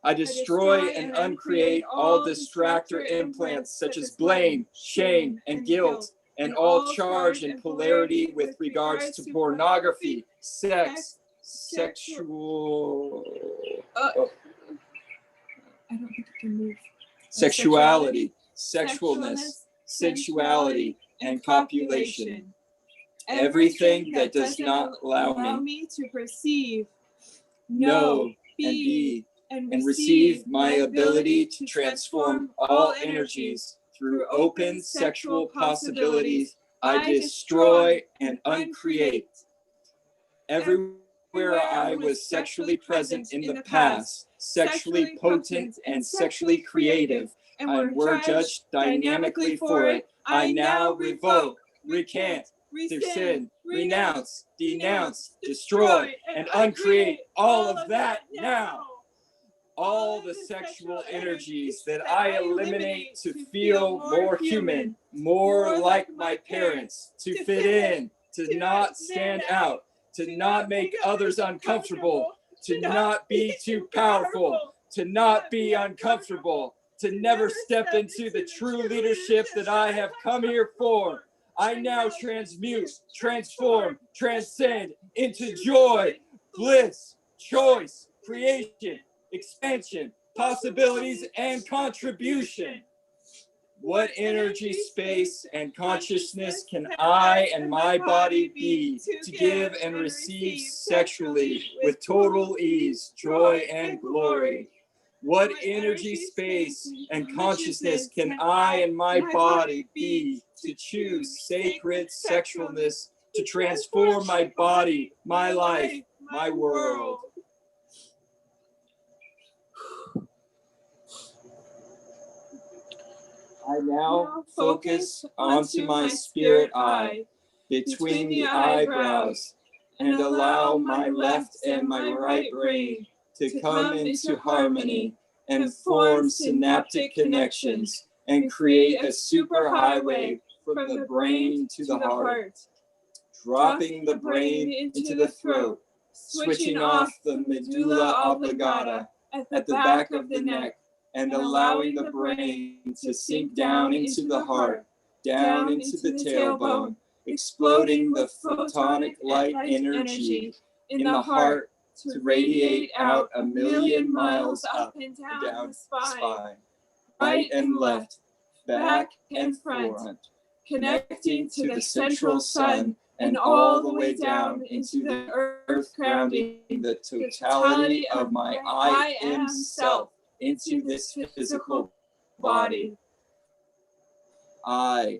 I destroy and uncreate all distractor implants such as blame, shame, and guilt, and all charge and polarity with regards to pornography, sex, sexual, I don't think I can move. sexuality, sexualness, sensuality, and copulation. Everything that does not allow me to perceive, know, and receive my ability to transform all energies through open sexual possibilities. I destroy and uncreate. Everywhere I was sexually present in the past, sexually potent and sexually creative, and were judged dynamically for it, I now revoke, recant, rescind, renounce, denounce, destroy, and uncreate all of that now. All the sexual energies that I eliminate to feel more human, more like my parents, to fit in, to not stand out, to not make others uncomfortable, to not be too powerful, to not be uncomfortable, to never step into the true leadership that I have come here for. I now transmute, transform, transcend into joy, bliss, choice, creation, expansion, possibilities, and contribution. What energy, space, and consciousness can I and my body be to give and receive sexually with total ease, joy, and glory? What energy, space, and consciousness can I and my body be to choose sacred sexualness to transform my body, my life, my world? I now focus onto my spirit eye between the eyebrows and allow my left and my right brain to come into harmony and form synaptic connections and create a superhighway from the brain to the heart, dropping the brain into the throat, switching off the medulla oblongata at the back of the neck, and allowing the brain to sink down into the heart, down into the tailbone, exploding the photonic light energy in the heart to radiate out 1,000,000 miles up and down the spine, right and left, back and front, connecting to the central sun and all the way down into the earth, grounding the totality of my I am self into this physical body. I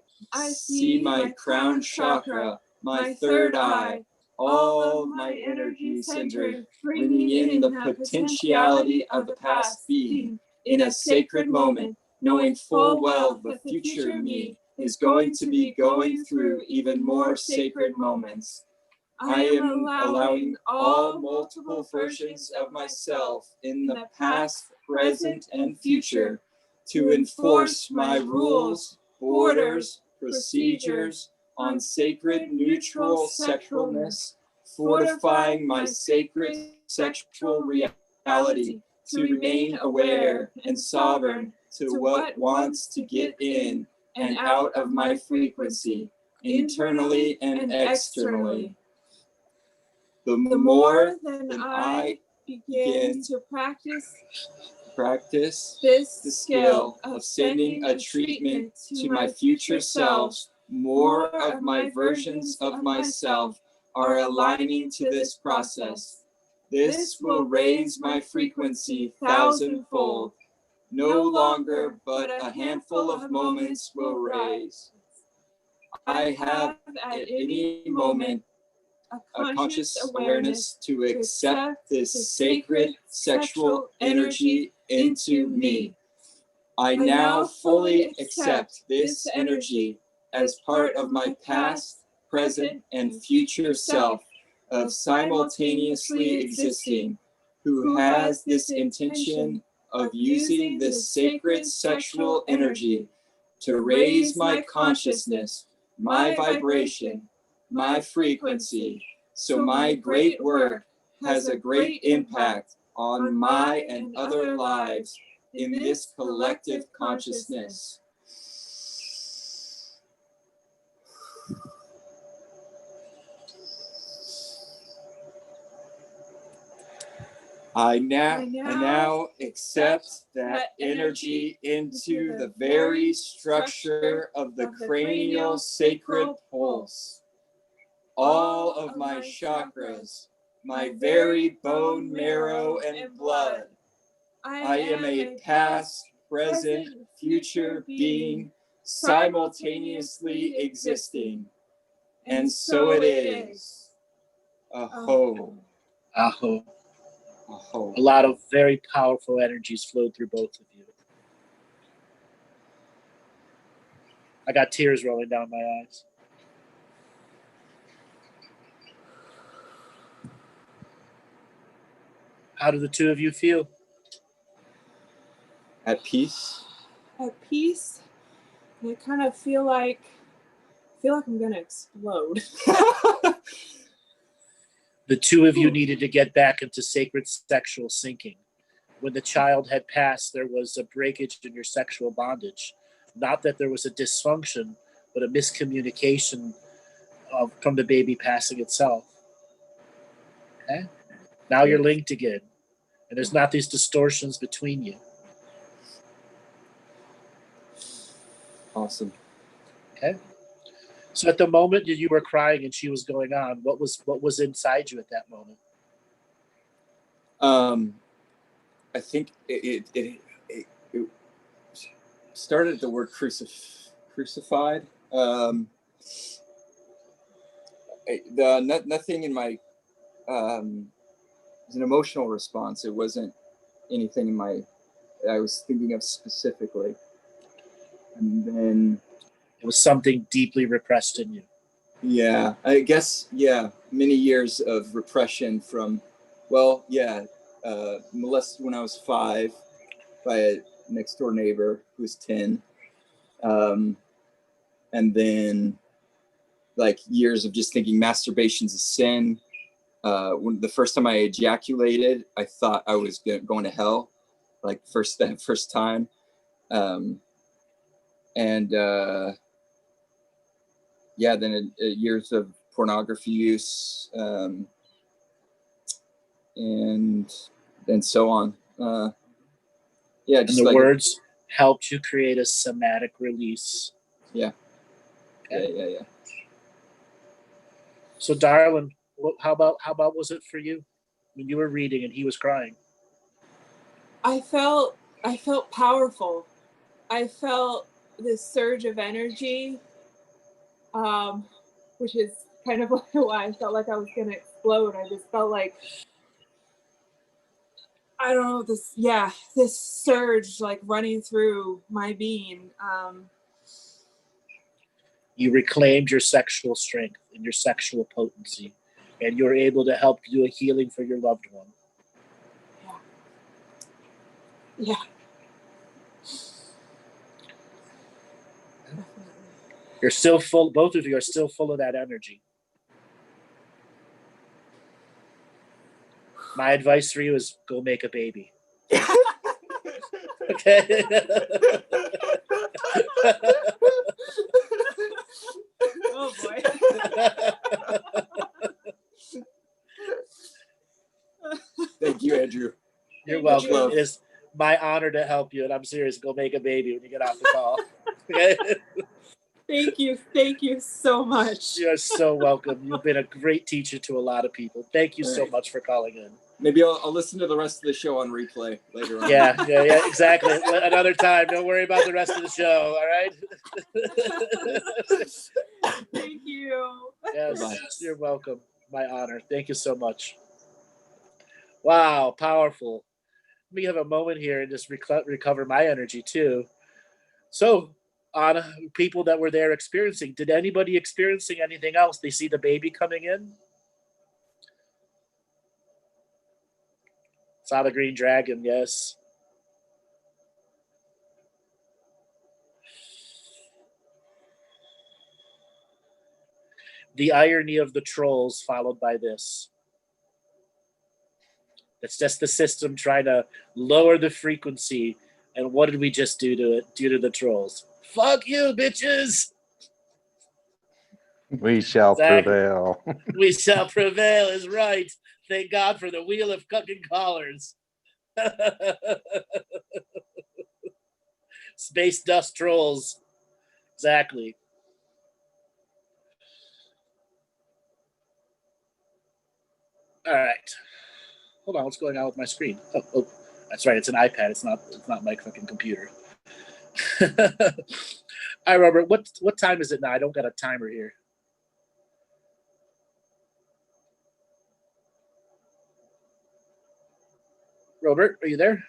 see my crown chakra, my third eye, all my energy centered, bringing in the potentiality of the past being in a sacred moment, knowing full well the future me is going to be going through even more sacred moments. I am allowing all multiple versions of myself in the past, present, and future to enforce my rules, borders, procedures on sacred neutral sexualness, fortifying my sacred sexual reality to remain aware and sovereign to what wants to get in and out of my frequency, internally and externally. The more that I begin to practice this skill of sending a treatment to my future selves, more of my versions of myself are aligning to this process. This will raise my frequency thousandfold. No longer but a handful of moments will raise. I have at any moment a conscious awareness to accept this sacred sexual energy into me. I now fully accept this energy as part of my past, present, and future self of simultaneously existing, who has this intention of using this sacred sexual energy to raise my consciousness, my vibration, my frequency, so my great work has a great impact on my and other lives in this collective consciousness. I now accept that energy into the very structure of the cranial sacred pulse. All of my chakras, my very bone marrow and blood. I am a past, present, future being simultaneously existing. And so it is. Aho. Aho. Aho. A lot of very powerful energies flowed through both of you. I got tears rolling down my eyes. How do the two of you feel? At peace. At peace. And I kind of feel like I'm gonna explode. The two of you needed to get back into sacred sexual syncing. When the child had passed, there was a breakage in your sexual bondage. Not that there was a dysfunction, but a miscommunication from the baby passing itself. Okay? Now you're linked again, and there's not these distortions between you. Awesome. Okay? So at the moment that you were crying and she was going on, what was inside you at that moment? I think it started at the word crucified. Nothing in my it was an emotional response. It wasn't anything in my I was thinking of specifically. And then It was something deeply repressed in you. Yeah, I guess, many years of repression from, molested when I was 5 by a next door neighbor who was 10. And then like years of just thinking masturbation's a sin. When the first time I ejaculated, I thought I was going to hell, like that first time. Then years of pornography use, and so on. And the words helped you create a somatic release. Yeah. Okay. Yeah. So, darling, how about was it for you when you were reading and he was crying? I felt powerful. I felt this surge of energy, which is kind of why I felt like I was gonna explode. I just felt like, I don't know, this surge like running through my being. You reclaimed your sexual strength and your sexual potency, and you were able to help do a healing for your loved one. Yeah. You're still full. Both of you are still full of that energy. My advice for you is go make a baby. Okay. Oh boy. Thank you, Andrew. You're welcome. It is my honor to help you, and I'm serious. Go make a baby when you get off the call. Okay. Thank you so much. You're so welcome. You've been a great teacher to a lot of people. Thank you so much for calling in. Maybe I'll listen to the rest of the show on replay later on. Yeah, exactly. Another time. Don't worry about the rest of the show. All right. Thank you. Yes, bye. You're welcome. My honor. Thank you so much. Wow, powerful. Let me have a moment here and just recover my energy too. So, on people that were there experiencing. Did anybody experiencing anything else? They see the baby coming in? Saw the green dragon, yes. The irony of the trolls followed by this. It's just the system trying to lower the frequency. And what did we just do to it due to the trolls? Fuck you, bitches! We shall Exactly. prevail. We shall prevail is right. Thank God for the wheel of cucking collars. Space dust trolls. Exactly. All right. Hold on, what's going on with my screen? Oh, that's right. It's an iPad. It's not my fucking computer. All right, Robert. What time is it now? I don't got a timer here. Robert, are you there?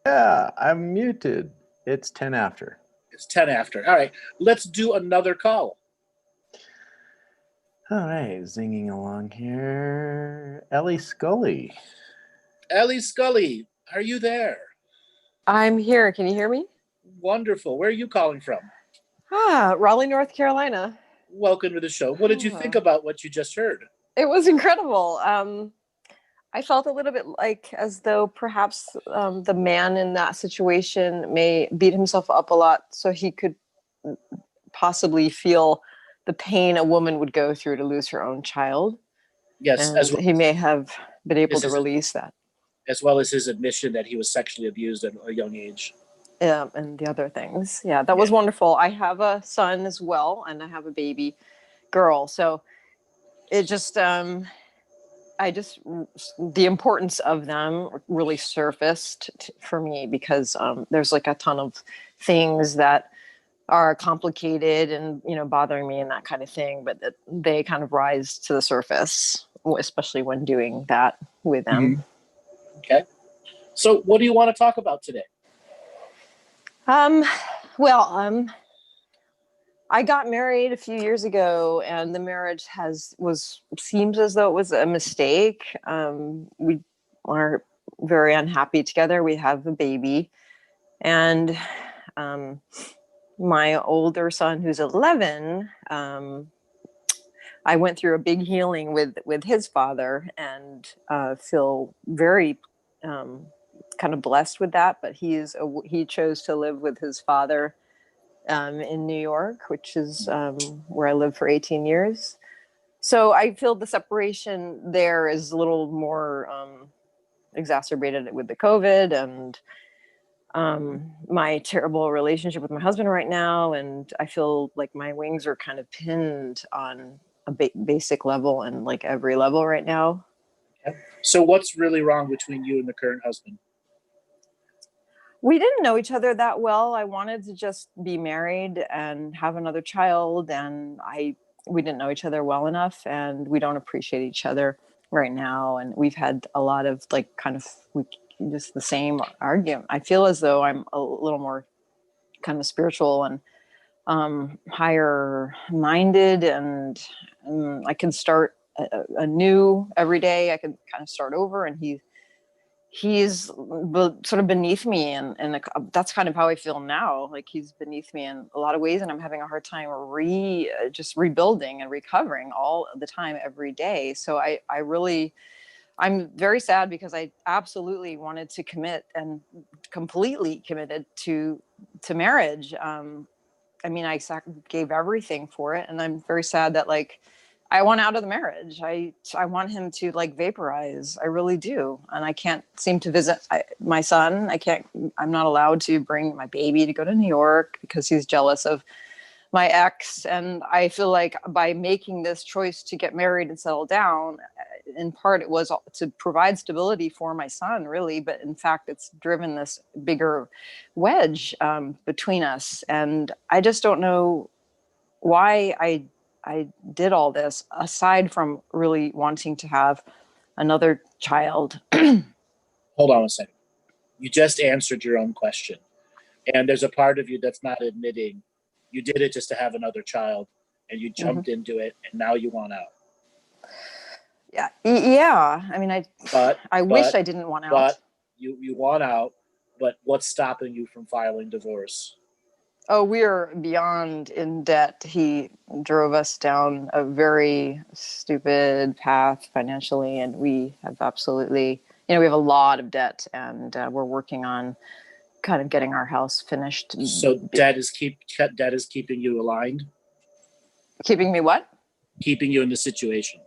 Yeah, I'm muted. It's 10 after. It's 10 after. All right, let's do another call. All right, zinging along here. Ellie Scully. Ellie Scully, are you there? I'm here. Can you hear me? Wonderful. Where are you calling from? Raleigh, North Carolina. Welcome to the show. What did you think about what you just heard? It was incredible. I felt a little bit like as though perhaps the man in that situation may beat himself up a lot so he could possibly feel the pain a woman would go through to lose her own child. Yes, and as well, he may have been able to release that. As well as his admission that he was sexually abused at a young age. And the other things. Yeah, that was wonderful. I have a son as well, and I have a baby girl. So it just, the importance of them really surfaced for me because there's like a ton of things that are complicated and, bothering me and that kind of thing, but they kind of rise to the surface, especially when doing that with them. Mm-hmm. Okay. So what do you want to talk about today? I got married a few years ago, and the marriage seems as though it was a mistake. We are very unhappy together. We have a baby, and my older son, who's 11, I went through a big healing with his father, and feel very kind of blessed with that. But he chose to live with his father in New York, which is where I lived for 18 years. So I feel the separation there is a little more exacerbated with the COVID and my terrible relationship with my husband right now. And I feel like my wings are kind of pinned on a basic level and like every level right now. Okay. So what's really wrong between you and the current husband? We didn't know each other that well. I wanted to just be married and have another child, and we didn't know each other well enough, and we don't appreciate each other right now. And we've had a lot of just the same argument. I feel as though I'm a little more kind of spiritual and higher minded, and I can start anew every day. I can kind of start over, and he's sort of beneath me, and that's kind of how I feel now. Like he's beneath me in a lot of ways, and I'm having a hard time just rebuilding and recovering all the time, every day. So I'm very sad because I absolutely wanted to commit and completely committed to marriage. I gave everything for it, and I'm very sad that I want out of the marriage. I want him to vaporize. I really do. And I can't seem to visit my son. I'm not allowed to bring my baby to go to New York because he's jealous of my ex. And I feel like by making this choice to get married and settle down, in part it was to provide stability for my son, really. But in fact, it's driven this bigger wedge between us. And I just don't know why I did all this, aside from really wanting to have another child. Hold on a second. You just answered your own question. And there's a part of you that's not admitting you did it just to have another child, and you jumped into it, and now you want out. Yeah. I mean, I wish I didn't want out. But you want out, but what's stopping you from filing divorce? Oh, we're beyond in debt. He drove us down a very stupid path financially, and we have absolutely, we have a lot of debt, and we're working on kind of getting our house finished. So debt is keeping you aligned? Keeping me what? Keeping you in the situation.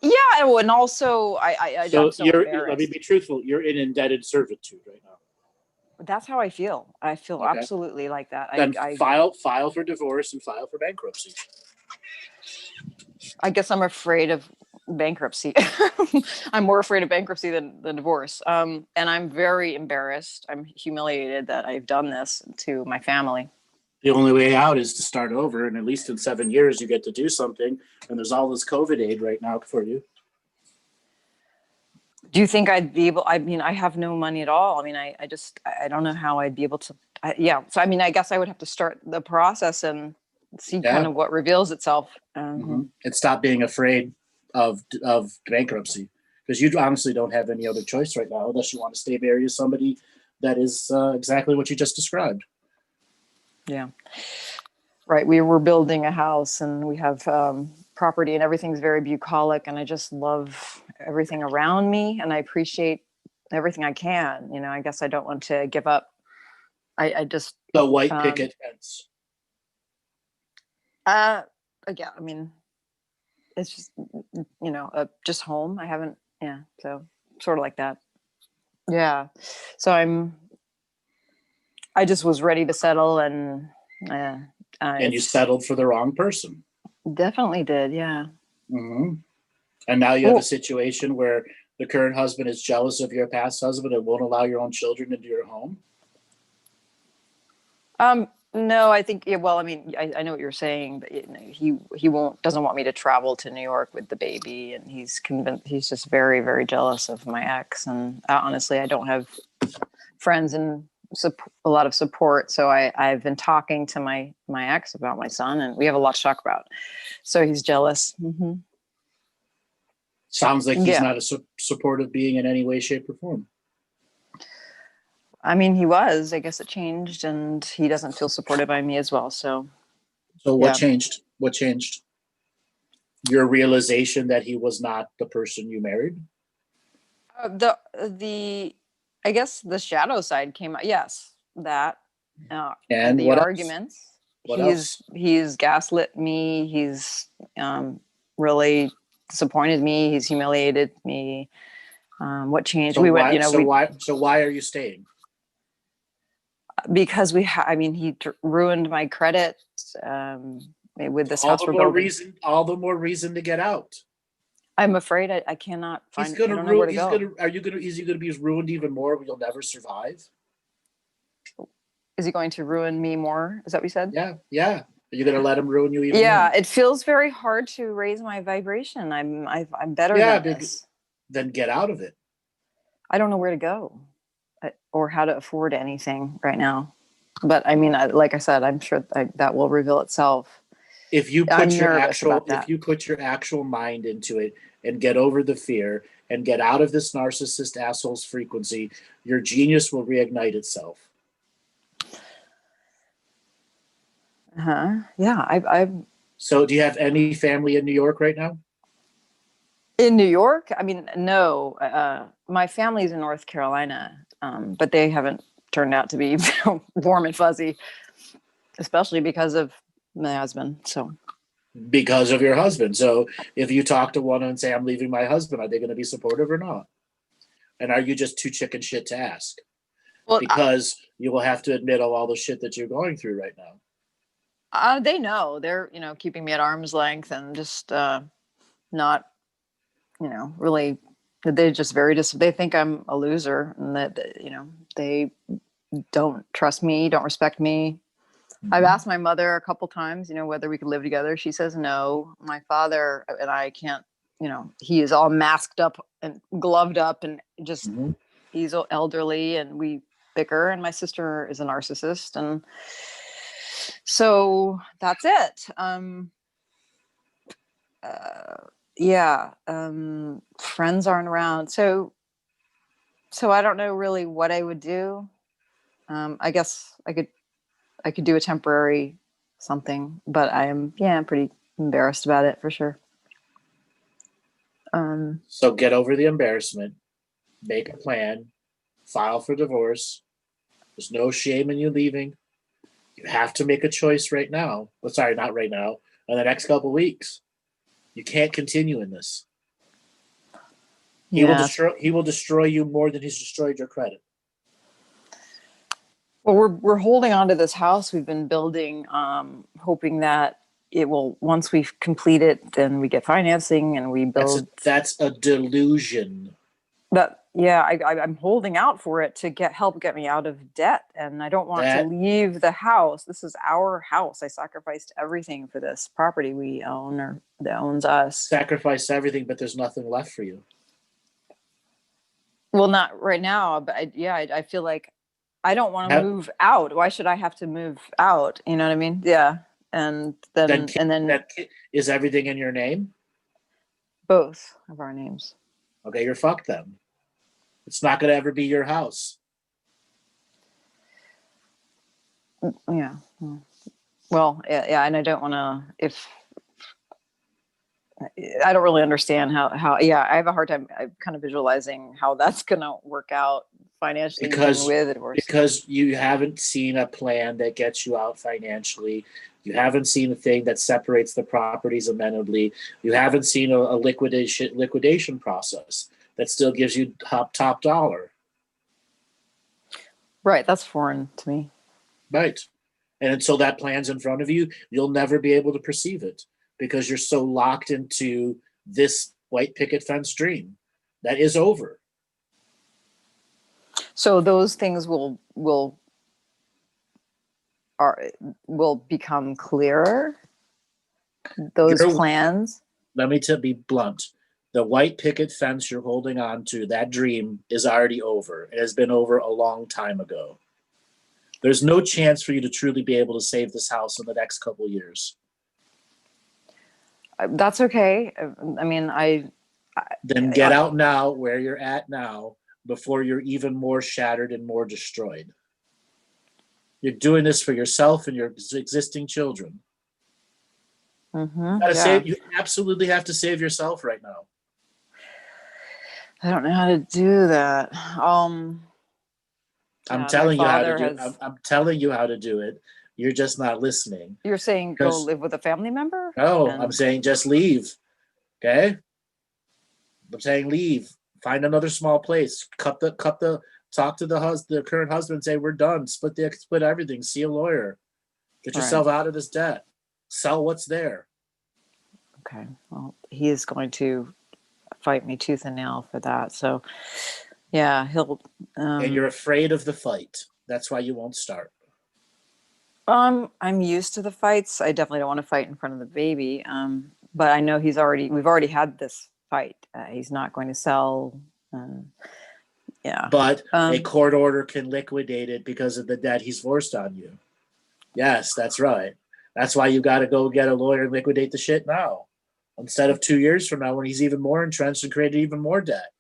Yeah, and also I'm so embarrassed. Let me be truthful. You're in indebted servitude right now. That's how I feel. I feel absolutely like that. Then file for divorce and file for bankruptcy. I guess I'm afraid of bankruptcy. I'm more afraid of bankruptcy than divorce. And I'm very embarrassed. I'm humiliated that I've done this to my family. The only way out is to start over, and at least in 7 years you get to do something. And there's all this COVID aid right now for you. Do you think I'd be able? I mean, I have no money at all. I mean, I don't know how I'd be able to. So I mean, I guess I would have to start the process and see kind of what reveals itself. And stop being afraid of bankruptcy, because you honestly don't have any other choice right now unless you want to stay married to somebody that is exactly what you just described. Yeah. Right. We were building a house, and we have property, and everything's very bucolic, and I just love everything around me, and I appreciate everything I can. I guess I don't want to give up. I just the white picket fence. Yeah, I mean, it's just just home. I haven't. Yeah, so sort of like that. Yeah, so I just was ready to settle, and you settled for the wrong person. Definitely did. Yeah. Mm-hmm. And now you have a situation where the current husband is jealous of your past husband and won't allow your own children into your home. No, I think, well, I mean, I know what you're saying, but he doesn't want me to travel to New York with the baby, and he's just very, very jealous of my ex. And honestly, I don't have friends and a lot of support. So I've been talking to my ex about my son, and we have a lot to talk about. So he's jealous. Mm-hmm. Sounds like he's not a supportive being in any way, shape, or form. I mean, he was. I guess it changed, and he doesn't feel supported by me as well. So what changed? What changed? Your realization that he was not the person you married? I guess the shadow side came out. Yes, that. And the what arguments. Else? He's gaslit me. He's really disappointed me. He's humiliated me. What changed? So why are you staying? Because he ruined my credit with this house we're building. All the more reason to get out. I'm afraid I cannot find. Is he going to be ruined even more? You'll never survive. Is he going to ruin me more? Is that what you said? Yeah. Are you going to let him ruin you even more? Yeah, it feels very hard to raise my vibration. I'm better than this. Then get out of it. I don't know where to go or how to afford anything right now. But I mean, like I said, I'm sure that will reveal itself. If you put your actual mind into it and get over the fear and get out of this narcissist asshole's frequency, your genius will reignite itself. Yeah, So, do you have any family in New York right now? In New York? I mean, no. My family's in North Carolina, but they haven't turned out to be warm and fuzzy, especially because of my husband. So, because of your husband. So, if you talk to one and say, "I'm leaving my husband," are they going to be supportive or not? And are you just too chicken shit to ask? Well, because you will have to admit all the shit that you're going through right now. They know. They're keeping me at arm's length and just not really. They just they think I'm a loser, and that they don't trust me, don't respect me. Mm-hmm. I've asked my mother a couple times, whether we could live together. She says no. My father and I can't. He is all masked up and gloved up, and just he's elderly, and we bicker, and my sister is a narcissist, and so that's it. Friends aren't around, so I don't know really what I would do. I guess I could do a temporary something, but I'm pretty embarrassed about it for sure. So get over the embarrassment, make a plan, file for divorce. There's no shame in you leaving. You have to make a choice right now. Well, sorry, not right now. In the next couple of weeks, you can't continue in this. He will destroy you more than he's destroyed your credit. Well, we're holding on to this house we've been building, hoping that it will, once we complete it, then we get financing and we build. That's a delusion. I'm holding out for it to help get me out of debt, and I don't want to leave the house. This is our house. I sacrificed everything for this property we own, or that owns us. Sacrificed everything, but there's nothing left for you. Well, not right now, but I feel like I don't want to move out. Why should I have to move out? You know what I mean? Yeah. And then is everything in your name? Both of our names. Okay, you're fucked then. It's not going to ever be your house. Yeah. Well, yeah, and I don't want to. I don't really understand how. I have a hard time kind of visualizing how that's going to work out financially with a divorce. Because you haven't seen a plan that gets you out financially. You haven't seen a thing that separates the properties amenably. You haven't seen a liquidation process that still gives you top dollar. Right, that's foreign to me. Right. And until that plan's in front of you, you'll never be able to perceive it because you're so locked into this white picket fence dream that is over. So those things will become clearer. Those plans. Let me be blunt. The white picket fence you're holding on to, that dream is already over. It has been over a long time ago. There's no chance for you to truly be able to save this house in the next couple of years. That's okay. I mean, then get out now where you're at now before you're even more shattered and more destroyed. You're doing this for yourself and your existing children. Mm-hmm, you absolutely have to save yourself right now. I don't know how to do that. I'm telling you how to do it. I'm telling you how to do it. You're just not listening. You're saying go live with a family member? No, I'm saying just leave. Okay? I'm saying leave. Find another small place. Talk to the current husband and say, we're done. Split everything. See a lawyer. Get yourself out of this debt. Sell what's there. Okay. Well, he is going to fight me tooth and nail for that. So yeah, he'll and you're afraid of the fight. That's why you won't start. I'm used to the fights. I definitely don't want to fight in front of the baby. But I know we've already had this fight. He's not going to sell. But a court order can liquidate it because of the debt he's forced on you. Yes, that's right. That's why you got to go get a lawyer and liquidate the shit now, instead of 2 years from now when he's even more entrenched and created even more debt.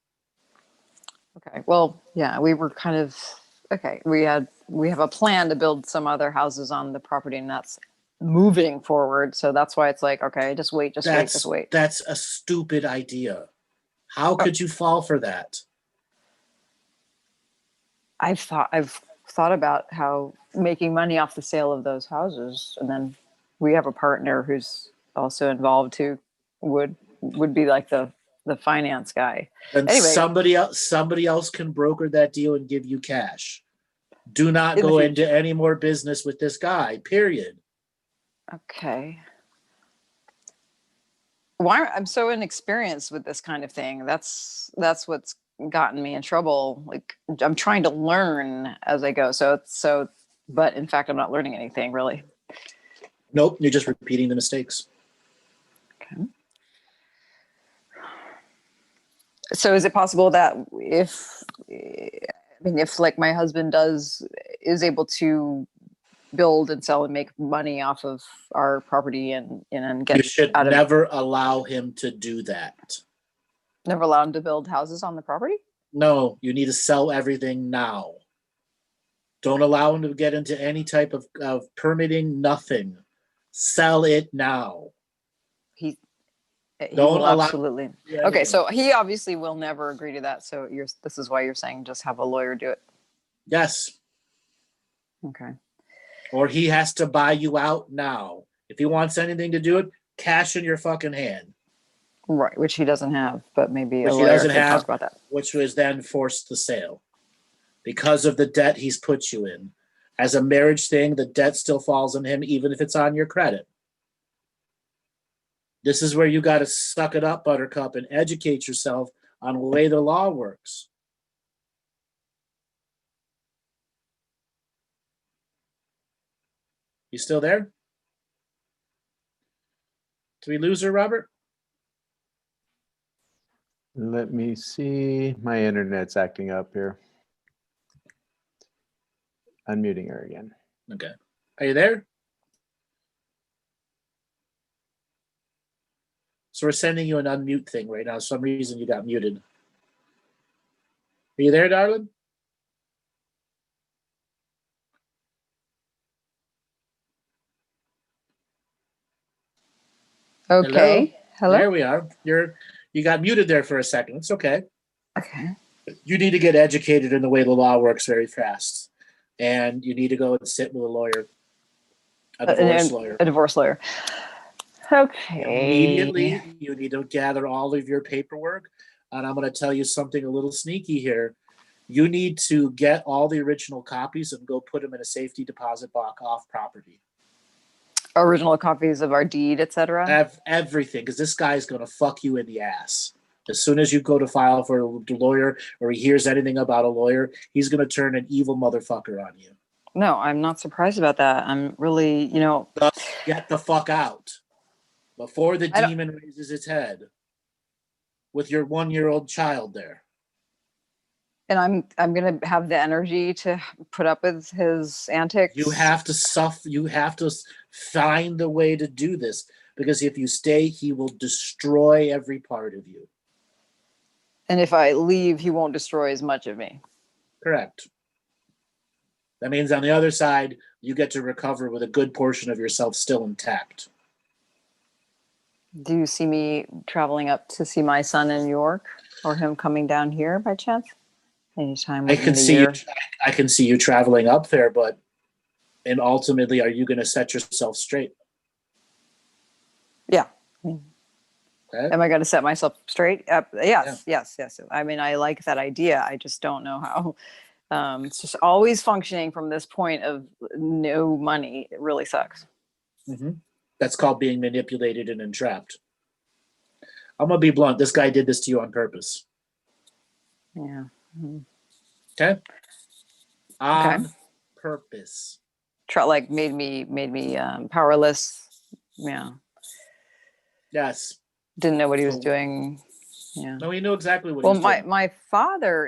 Okay. Well, yeah, we were kind of okay. We have a plan to build some other houses on the property, and that's moving forward. So that's why it's like, okay, just wait. That's a stupid idea. How could you fall for that? I've thought about how making money off the sale of those houses, and then we have a partner who's also involved who would be like the finance guy. And anyway, somebody else can broker that deal and give you cash. Do not go into any more business with this guy, period. Okay. Why I'm so inexperienced with this kind of thing. That's what's gotten me in trouble. Like, I'm trying to learn as I go. But in fact, I'm not learning anything really. Nope. You're just repeating the mistakes. Okay. So is it possible that if mean, if like my husband is able to build and sell and make money off of our property and get You should out of never allow him to do that. never allow him to build houses on the property. No, you need to sell everything now. Don't allow him to get into any type of permitting, nothing. Sell it now. He Don't will allow- absolutely. Yeah, Okay, yeah. so he obviously will never agree to that. So this is why you're saying just have a lawyer do it. Yes. Okay. Or he has to buy you out now. If he wants anything to do it, cash in your fucking hand. Right, which he doesn't have, but maybe Which a he lawyer doesn't could have. talk about that. Which was then forced the sale. Because of the debt he's put you in. As a marriage thing, the debt still falls on him, even if it's on your credit. This is where you got to suck it up, Buttercup, and educate yourself on the way the law works. You still there? Did we lose her, Robert? Let me see. My internet's acting up here. Unmuting her again. Okay. Are you there? So we're sending you an unmute thing right now. For some reason you got muted. Are you there, darling? Okay. Hello. There we are. You got muted there for a second. It's okay. Okay. You need to get educated in the way the law works very fast. And you need to go and sit with a lawyer. A divorce lawyer. A divorce lawyer. Okay. Immediately, you need to gather all of your paperwork. And I'm going to tell you something a little sneaky here. You need to get all the original copies and go put them in a safety deposit box off property. Original copies of our deed, etc. Everything, because this guy's going to fuck you in the ass. As soon as you go to file for a lawyer or he hears anything about a lawyer, he's going to turn an evil motherfucker on you. No, I'm not surprised about that. I'm really, Get the fuck out before the demon raises its head with your 1-year-old child there. And I'm gonna have the energy to put up with his antics. You have to suffer. You have to find a way to do this, because if you stay, he will destroy every part of you. And if I leave, he won't destroy as much of me. Correct. That means on the other side, you get to recover with a good portion of yourself still intact. Do you see me traveling up to see my son in New York, or him coming down here by chance? Anytime I can see you. I can see you traveling up there, and ultimately, are you going to set yourself straight? Yeah. Okay. Am I going to set myself straight? Yes. I mean, I like that idea. I just don't know how. It's just always functioning from this point of no money. It really sucks. Mm-hmm. That's called being manipulated and entrapped. I'm going to be blunt. This guy did this to you on purpose. Yeah. Mm-hmm. Okay. On purpose. Like made me powerless. Yeah. Yes. Didn't know what he was doing. Yeah. No, he knew exactly what he was doing. My father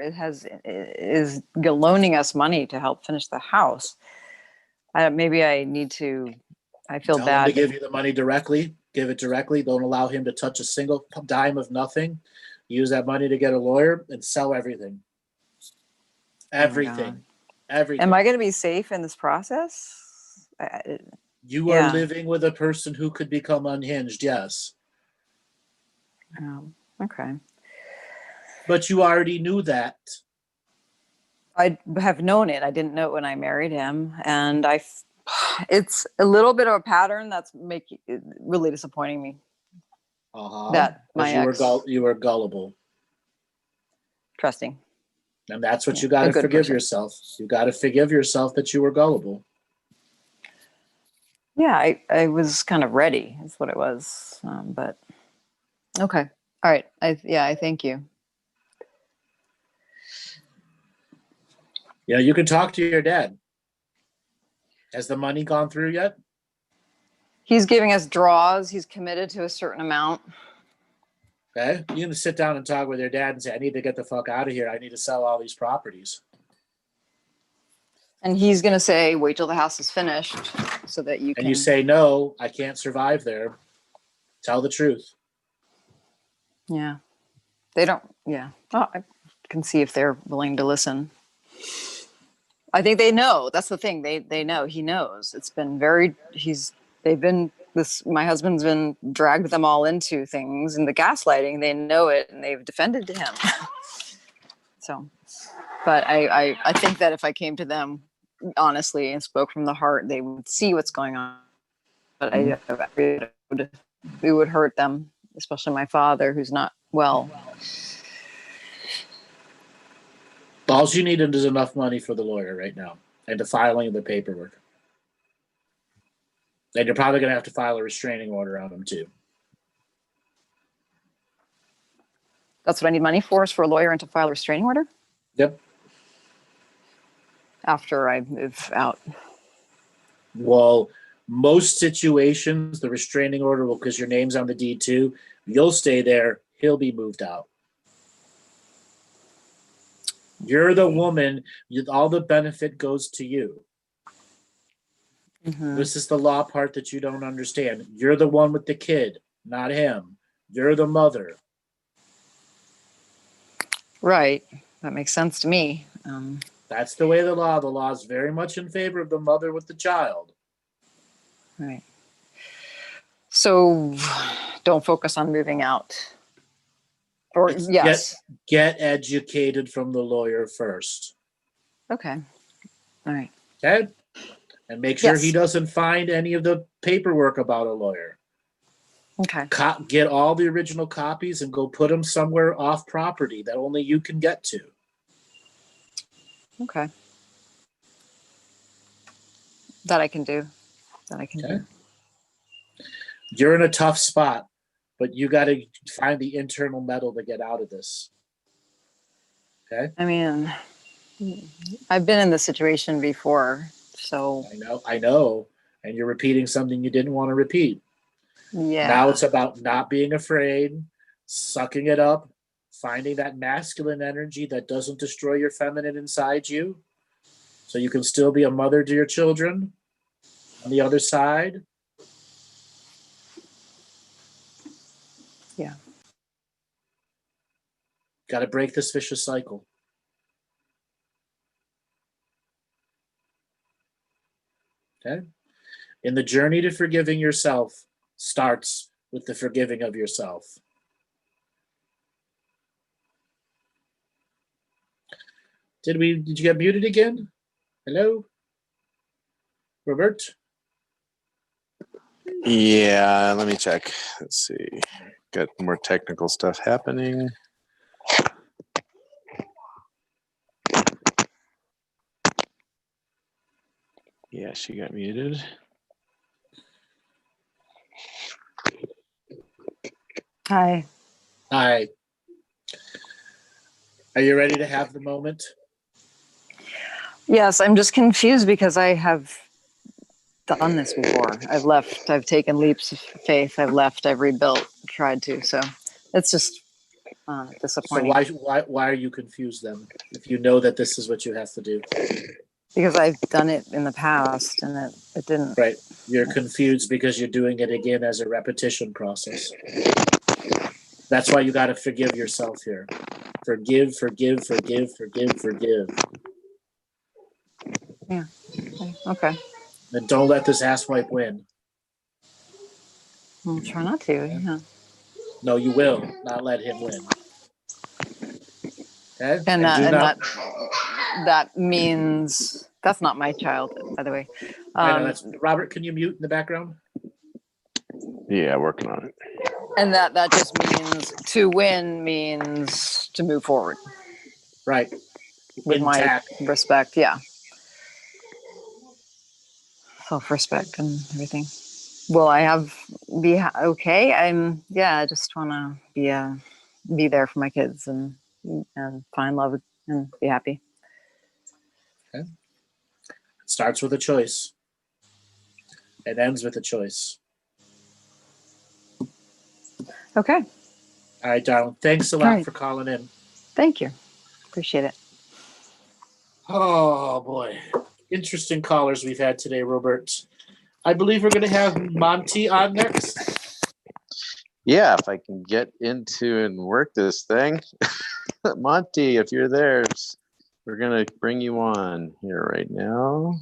is loaning us money to help finish the house. Maybe I need to. I feel Tell bad. him to give you the money directly. Give it directly. Don't allow him to touch a single dime of nothing. Use that money to get a lawyer and sell everything. Everything. Everything. Am I going to be safe in this process? You are living with a person who could become unhinged, yes. Okay. But you already knew that. I have known it. I didn't know it when I married him. And it's a little bit of a pattern that's really disappointing me. That my ex, you were gullible. Trusting. And that's what you got to forgive yourself. You got to forgive yourself that you were gullible. Yeah, I was kind of ready. That's what it was. But okay. All right. I thank you. Yeah, you can talk to your dad. Has the money gone through yet? He's giving us draws. He's committed to a certain amount. Okay. You can sit down and talk with your dad and say, I need to get the fuck out of here. I need to sell all these properties. And he's gonna say, wait till the house is finished so that you can. And you say, no, I can't survive there. Tell the truth. Yeah. They don't, yeah. Oh, I can see if they're willing to listen. I think they know. That's the thing. They know. He knows. It's been my husband's been dragged them all into things and the gaslighting. They know it and they've defended him. So, but I think that if I came to them honestly and spoke from the heart, they would see what's going on. But it would hurt them, especially my father, who's not well. All you need is enough money for the lawyer right now and the filing of the paperwork. And you're probably going to have to file a restraining order on him too. That's what I need money for, is for a lawyer and to file a restraining order? Yep. After I move out. Well, most situations, the restraining order will, because your name's on the deed too, you'll stay there, he'll be moved out. You're the woman, all the benefit goes to you. Mm-hmm. This is the law part that you don't understand. You're the one with the kid, not him. You're the mother. Right. That makes sense to me. That's the way the law is very much in favor of the mother with the child. Right. So don't focus on moving out. Or yes. Get educated from the lawyer first. Okay. All right. Okay? And make sure Yes. he doesn't find any of the paperwork about a lawyer. Okay. Get all the original copies and go put them somewhere off property that only you can get to. Okay. That I can do. Okay. You're in a tough spot, but you got to find the internal metal to get out of this. Okay? I mean, I've been in this situation before, so. I know. And you're repeating something you didn't want to repeat. Yeah. Now it's about not being afraid, sucking it up, finding that masculine energy that doesn't destroy your feminine inside you, so you can still be a mother to your children on the other side. Yeah. Got to break this vicious cycle. Okay? In the journey to forgiving yourself starts with the forgiving of yourself. Did you get muted again? Hello? Robert? Yeah, let me check. Let's see. Got more technical stuff happening. Yeah, she got muted. Hi. Hi. Are you ready to have the moment? Yes, I'm just confused because I have done this before. I've taken leaps of faith. I've left, I've rebuilt, tried to. So it's just So disappointing. why are you confused then? If you know that this is what you have to do. Because I've done it in the past and it didn't. Right. You're confused because you're doing it again as a repetition process. That's why you got to forgive yourself here. Forgive. Yeah. Okay. And don't let this asswipe win. I'll try not to. Yeah. No, you will not let him win. Okay? And that means that's not my child, by the way. I know Robert, can you mute in the background? Yeah, working on it. And that just means to win means to move forward. Right. With Intact. my respect, yeah. Self-respect and everything. Will I be okay? I just want to be there for my kids and find love and be happy. Okay. It starts with a choice. It ends with a choice. Okay. All right, darling. Thanks a lot Right. for calling in. Thank you. Appreciate it. Oh, boy. interesting callers we've had today, Robert. I believe we're going to have Monty on next. Yeah, if I can get into and work this thing. Monty, if you're there, we're going to bring you on here right now.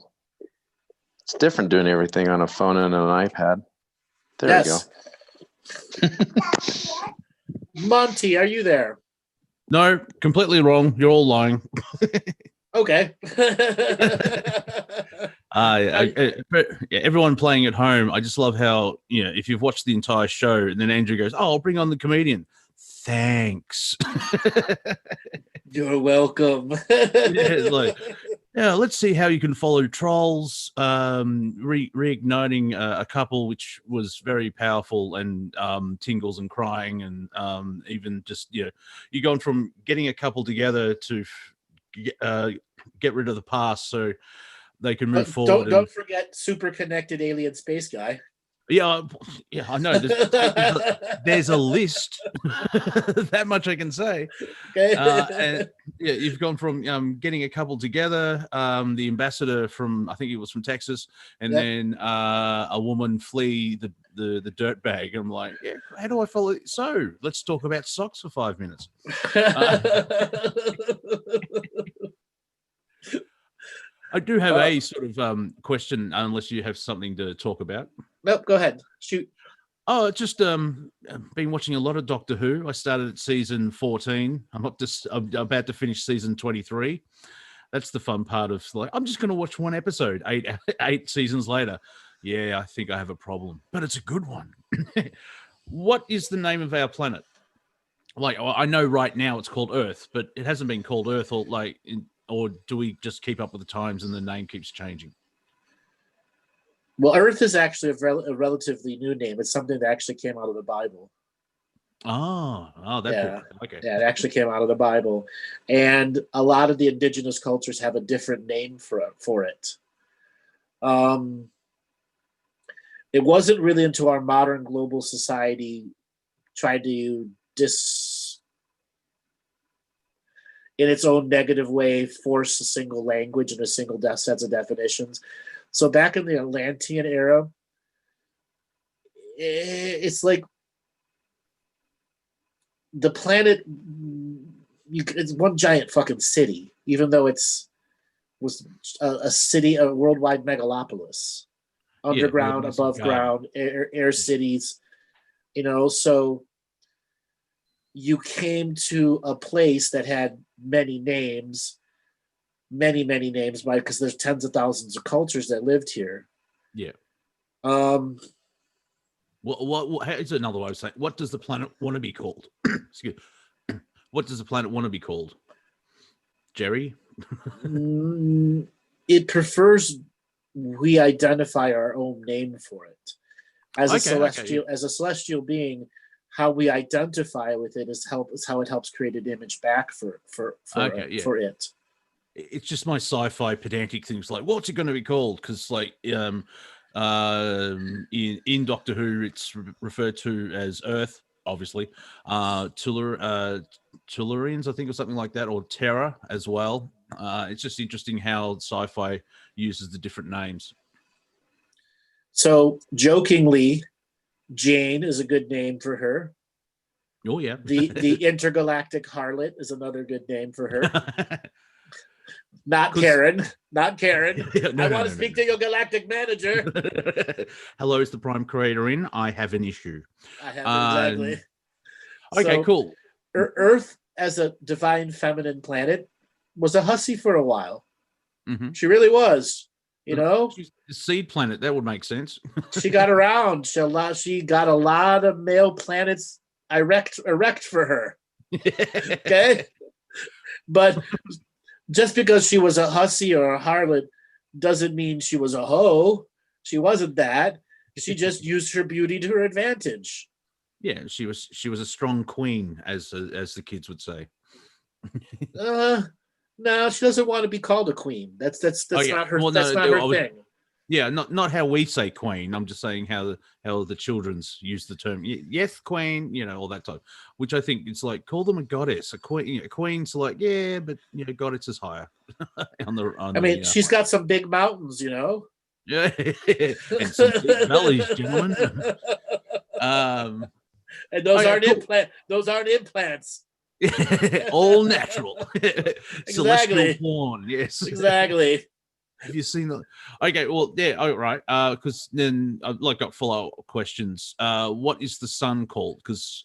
It's different doing everything on a phone and an iPad. There we go. Monty, are you there? No, completely wrong. You're all lying. Okay. But yeah, everyone playing at home, I just love how, if you've watched the entire show and then Andrew goes, "Oh, I'll bring on the comedian." Thanks. You're welcome. It's like, let's see how you can follow trolls, reigniting a couple, which was very powerful, and tingles and crying, and even just, you're going from getting a couple together to get rid of the past so they can move forward. Don't forget super connected alien space guy. Yeah, I know. There's a list. That much I can say. Okay. And you've gone from getting a couple together, the ambassador from, I think he was from Texas, and then a woman flee the dirt bag. I'm like, how do I follow it? So let's talk about socks for 5 minutes. I do have a sort of question, unless you have something to talk about. Nope, go ahead. Shoot. Oh, just been watching a lot of Doctor Who. I started at season 14. I'm about to finish season 23. That's the fun part of, like, I'm just going to watch one episode 8 seasons later. Yeah, I think I have a problem, but it's a good one. What is the name of our planet? Like, I know right now it's called Earth, but it hasn't been called Earth, or do we just keep up with the times and the name keeps changing? Well, Earth is actually a relatively new name. It's something that actually came out of the Bible. Oh, okay. Yeah, it actually came out of the Bible, and a lot of the indigenous cultures have a different name for it. It wasn't really until our modern global society tried to in its own negative way, force a single language and a single set of definitions. So back in the Atlantean era, it's like the planet, it's one giant fucking city, even though was a city, a worldwide megalopolis, underground, above ground, air cities, so you came to a place that had many names, because there's tens of thousands of cultures that lived here. Yeah. What is another way of saying, what does the planet want to be called? Excuse me. What does the planet want to be called? Jerry? It prefers we identify our own name for it. As a celestial being, how we identify with it is how it helps create an image back for it. It's just my sci-fi pedantic things, like, what's it going to be called? Because like in Doctor Who, it's referred to as Earth, obviously. Tellurians, I think, or something like that, or Terra as well. It's just interesting how sci-fi uses the different names. So jokingly, Jane is a good name for her. Oh yeah. The intergalactic harlot is another good name for her. Not Karen. Not Karen. I want to speak to your galactic manager. Hello, is the Prime Creator in? I have an issue. I have exactly. Okay, cool. Earth as a divine feminine planet was a hussy for a while. Mm-hmm. She really was. She's a seed planet. That would make sense. She got around. She got a lot of male planets erect for her. Okay, but just because she was a hussy or a harlot doesn't mean she was a hoe. She wasn't that. She just used her beauty to her advantage. Yeah, she was a strong queen, as the kids would say. No, she doesn't want to be called a queen. That's not her. That's not her thing. Yeah, not how we say queen. I'm just saying how the children's use the term. Yes, queen. All that type. Which I think it's like call them a goddess. A queen. A queen's like but goddess is higher on I mean, the she's got some big mountains, yeah, and some big valleys, gentlemen. And those aren't cool. Those aren't implants. All natural. Celestial Exactly. porn. Yes. Exactly. Have you seen that? Okay, well, yeah, all right. Because then I've got follow-up questions. What is the sun called? Because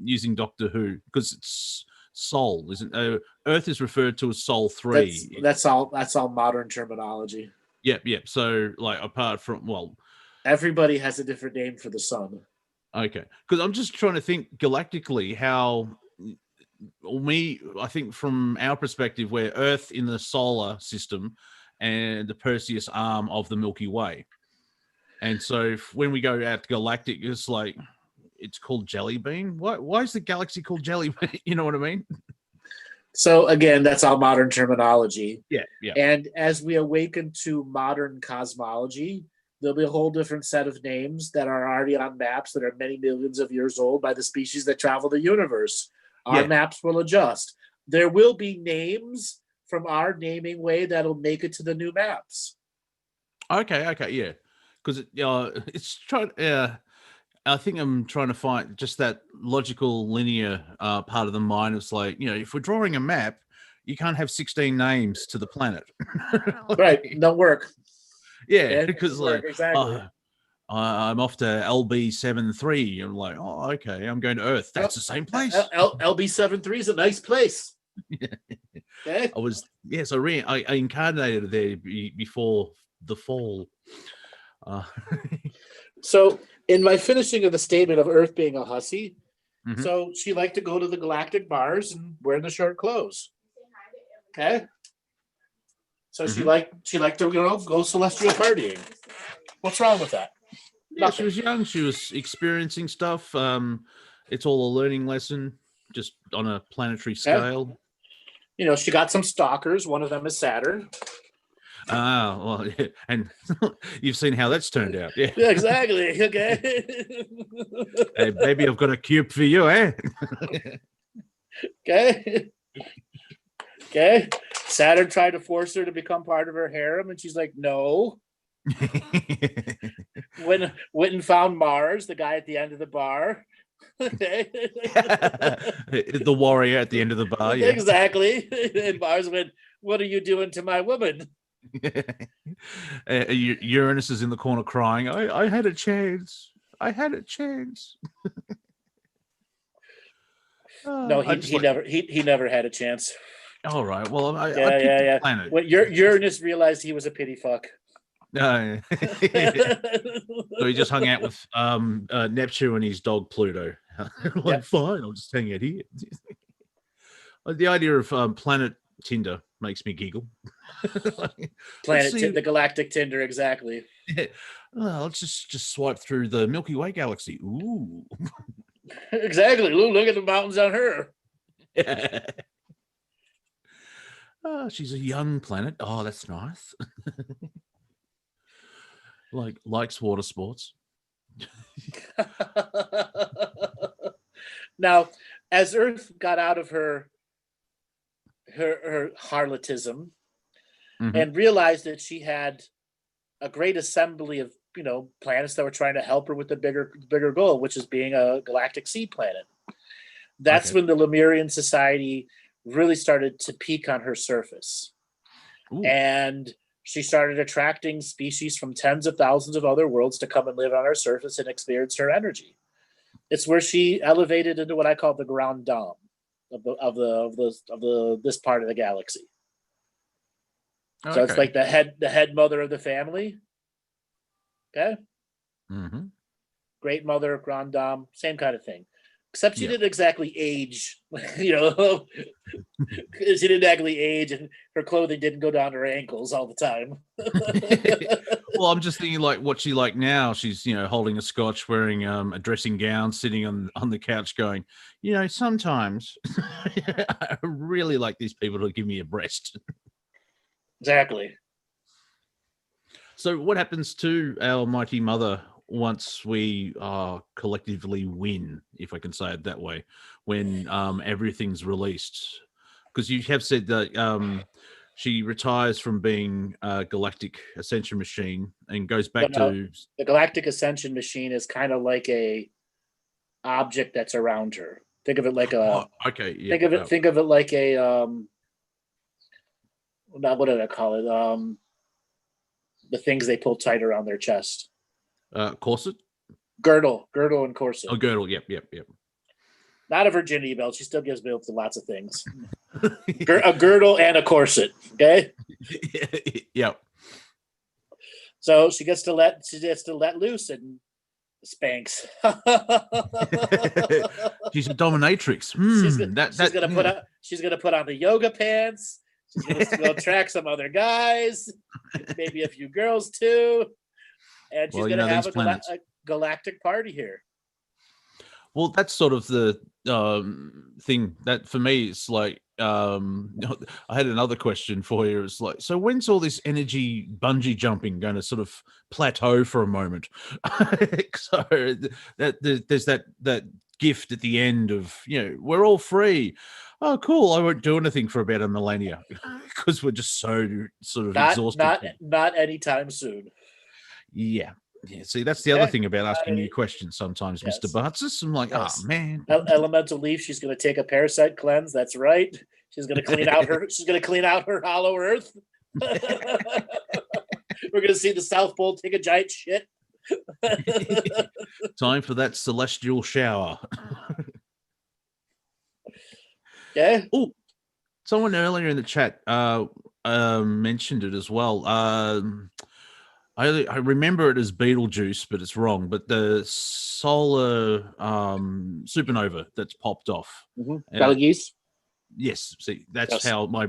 using Doctor Who, because it's Sol, isn't Earth is referred to as Sol 3. That's all modern terminology. Yep. So apart from everybody has a different name for the sun. Okay, because I'm just trying to think galactically how I think from our perspective, we're Earth in the solar system and the Perseus arm of the Milky Way. And so when we go out to Galactic, it's called Jelly Bean. Why is the galaxy called Jelly Bean? You know what I mean? So again, that's all modern terminology. Yeah. And as we awaken to modern cosmology, there'll be a whole different set of names that are already on maps that are many millions of years old by the species that travel the universe. Our maps will adjust. There will be names from our naming way that'll make it to the new maps. Okay, yeah. Because it's trying. I think I'm trying to find just that logical, linear part of the mind. It's if we're drawing a map, you can't have 16 names to the planet. Right, don't work. Yeah, because exactly. I'm off to LB73. I'm like, oh, okay, I'm going to Earth. That's the same place. LB73 is a nice place. Okay. I incarnated there before the fall. So in my finishing of the statement of Earth being a hussy, mm-hmm. So she liked to go to the galactic bars and wear the short clothes. Okay. So mm-hmm. she liked to go celestial partying. What's wrong with that? Yeah, she was young. She was experiencing stuff. It's all a learning lesson, just on a planetary scale. She got some stalkers. One of them is Saturn. Well, yeah. And you've seen how that's turned out. Yeah, exactly. Okay. Hey, baby, I've got a cube for you, eh? Okay. Okay. Saturn tried to force her to become part of her harem, and she's like, no. Went and found Mars, the guy at the end of the bar. The warrior at the end of the bar. Yeah. Exactly. And Mars went, what are you doing to my woman? Uranus is in the corner crying. I had a chance. I had a chance. No, he never had a chance. All right. Well, I picked the planet. When Uranus realized he was a pity fuck. So he just hung out with Neptune and his dog Pluto. Fine, I'll just hang out here. The idea of planet Tinder makes me giggle. The galactic Tinder, exactly. Well, let's just swipe through the Milky Way galaxy. Ooh. Exactly. Look at the mountains on her. She's a young planet. Oh, that's nice. Likes water sports. Now, as Earth got out of her harlotism and realized that she had a great assembly of planets that were trying to help her with the bigger goal, which is being a galactic sea planet. That's when the Lemurian society really started to peak on her surface. Ooh. And she started attracting species from tens of thousands of other worlds to come and live on her surface and experience her energy. It's where she elevated into what I call the grand dame of this part of the galaxy. So it's like the head mother of the family. Okay. Mm-hmm. Great mother, grand dame, same kind of thing. Except she didn't exactly age, She didn't exactly age, and her clothing didn't go down to her ankles all the time. Well, I'm just thinking what she like now. She's holding a scotch, wearing a dressing gown, sitting on the couch, going, sometimes I really like these people to give me a breast. Exactly. So what happens to our mighty mother once we collectively win, if I can say it that way, when everything's released? Because you have said that she retires from being a Galactic Ascension machine and goes back to... The Galactic Ascension machine is kind of like a object that's around her. Think of it like a... okay, yeah. Think of it like a... what did I call it? The things they pull tight around their chest. Corset? Girdle and corset. Oh, girdle, yep. Not a virginity belt. She still gives bills to lots of things. A girdle and a corset. Okay. Yep. So she gets to let loose and spanks. She's a dominatrix. She's gonna put on the yoga pants. She's gonna go track some other guys, maybe a few girls too, and she's gonna have a galactic party here. Well, that's sort of the thing that for me, it's like, I had another question for you. It's like, so when's all this energy bungee jumping going to sort of plateau for a moment? So there's that gift at the end of, we're all free. Oh, cool. I won't do anything for about a millennia because we're just so sort of exhausted. Not anytime soon. Yeah. Yeah, see, that's the other thing about asking you questions sometimes, yes. Mr. Bartzis. I'm like, oh man. Elemental leaf. She's going to take a parasite cleanse. That's right. She's going to clean out her. She's going to clean out her hollow earth. We're going to see the South Pole take a giant shit. Time for that celestial shower. Yeah. Oh, someone earlier in the chat mentioned it as well. I remember it as Beetlejuice, but it's wrong. But the solar supernova that's popped off. Betelgeuse? Yes. See, that's how my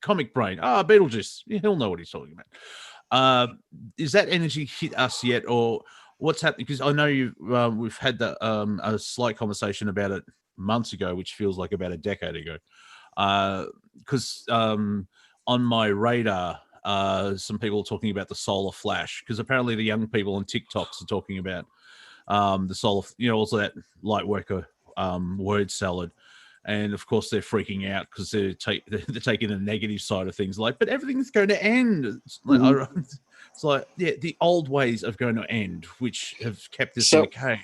comic brain. Beetlejuice. Yeah, he'll know what he's talking about. Is that energy hit us yet, or what's happening? Because I know we've had a slight conversation about it months ago, which feels like about a decade ago. Because on my radar. Some people are talking about the solar flash because apparently the young people on TikToks are talking about the solar, also that light worker word salad, and of course they're freaking out because they're taking the negative side of things. Like, but everything's going to end. It's like, the old ways of going to end, which have kept us in the cave.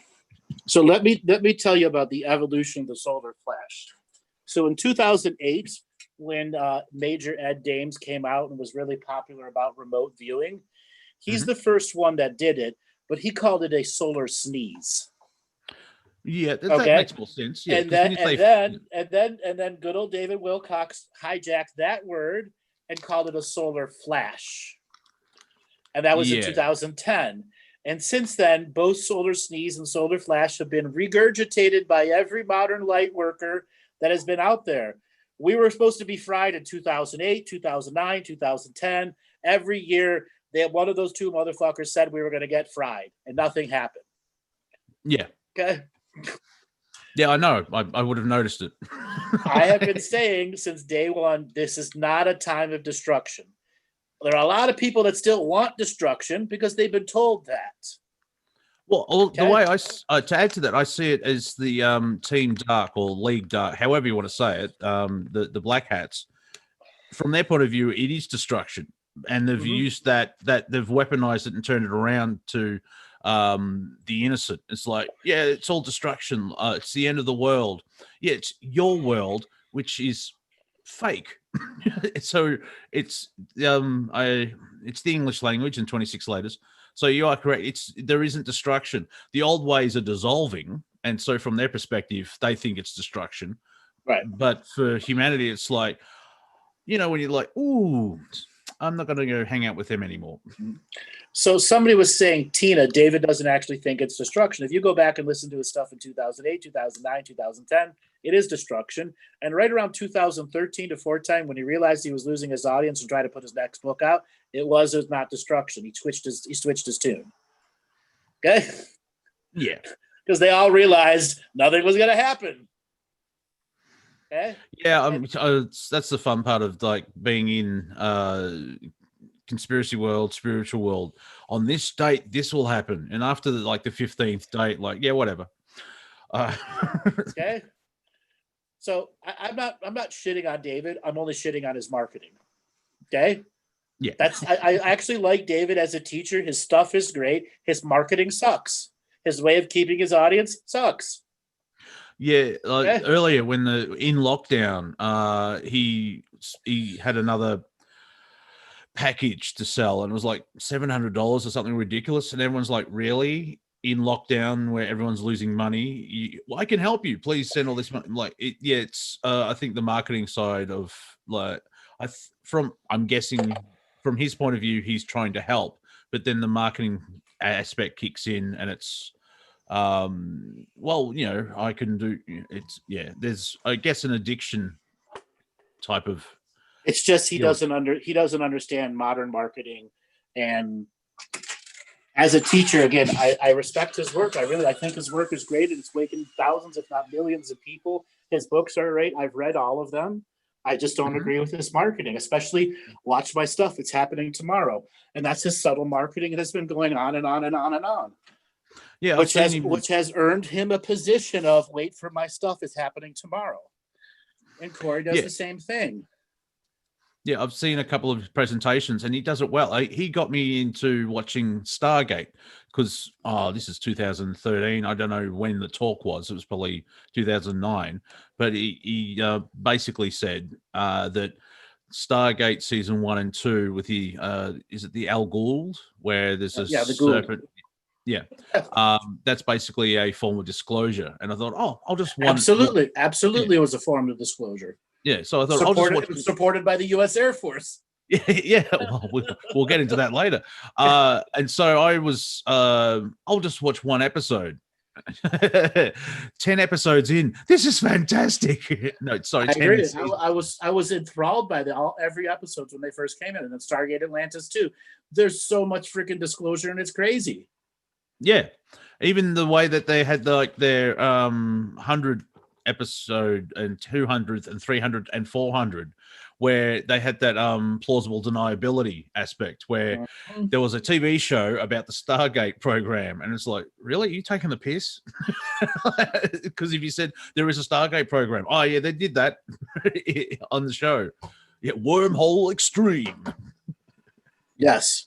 So let me tell you about the evolution of the solar flash. So in 2008. When Major Ed Dames came out and was really popular about remote viewing, he's the first one that did it, but he called it a solar sneeze. Yeah, that makes more sense. Yeah, and then good old David Wilcox hijacked that word and called it a solar flash, and that was in 2010. And since then, both solar sneeze and solar flash have been regurgitated by every modern light worker that has been out there. We were supposed to be fried in 2008, 2009, 2010. Every year, one of those two motherfuckers said we were going to get fried, and nothing happened. Yeah. Okay. Yeah, I know. I would have noticed it. I have been saying since day one, this is not a time of destruction. There are a lot of people that still want destruction because they've been told that. Well, the way to add to that, I see it as the Team Dark or League Dark, however you want to say it, the Black Hats. From their point of view, it is destruction, and they've used that they've weaponized it and turned it around to the innocent. It's like, it's all destruction. It's the end of the world. Yeah, it's your world, which is fake. So it's the English language in 26 letters. So you are correct. There isn't destruction. The old ways are dissolving, and so from their perspective, they think it's destruction. Right. But for humanity, it's like, when you're like, ooh, I'm not going to go hang out with them anymore. So somebody was saying, Tina, David doesn't actually think it's destruction. If you go back and listen to his stuff in 2008, 2009, 2010, it is destruction. And right around 2013 to 14, when he realized he was losing his audience and tried to put his next book out, it was not destruction. He switched his tune. Okay? Yeah. Because they all realized nothing was going to happen. Okay? Yeah, that's the fun part of like being in conspiracy world, spiritual world. On this date, this will happen, and after the 15th date, like, yeah, whatever. Okay. So I'm not shitting on David. I'm only shitting on his marketing. Okay. Yeah. I actually like David as a teacher. His stuff is great. His marketing sucks. His way of keeping his audience sucks. Yeah, Okay. earlier when in lockdown, he had another package to sell, and it was like $700 or something ridiculous, and everyone's like, "Really? In lockdown, where everyone's losing money, I can help you. Please send all this money." Like, it's I think the marketing side of I'm guessing from his point of view, he's trying to help, but then the marketing aspect kicks in, and it's I can do it's there's, I guess, an addiction type of. It's just he doesn't understand modern marketing, and as a teacher, again, I respect his work. I think his work is great, and it's waking thousands, if not millions, of people. His books are great. I've read all of them. I just don't agree with his marketing, especially watch my stuff. It's happening tomorrow, and that's his subtle marketing, and it's been going on and on and on and on. Yeah, which has earned him a position of wait for my stuff is happening tomorrow, and Corey does the same thing. Yeah, I've seen a couple of presentations, and he does it well. He got me into watching Stargate because this is 2013. I don't know when the talk was. It was probably 2009. But he basically said that Stargate season 1 and 2 with the is it the Al Gould, where there's a serpent. Yeah, that's basically a form of disclosure. And I thought, I'll just watch. Absolutely, it was a form of disclosure. Yeah, so I thought I'll just watch. Supported by the U.S. Air Force. Yeah, well, we'll get into that later. And so I was, I'll just watch one episode. 10 episodes in, this is fantastic. No, sorry, I agree. I was enthralled by every episode when they first came in, and then Stargate Atlantis too. There's so much freaking disclosure, and it's crazy. Yeah, even the way that they had their 100 episode and 200 and 300 and 400, where they had that plausible deniability aspect, where there was a TV show about the Stargate program, and it's like, really, are you taking the piss? Because if you said there is a Stargate program, oh yeah, they did that on the show. Yeah, wormhole extreme. Yes.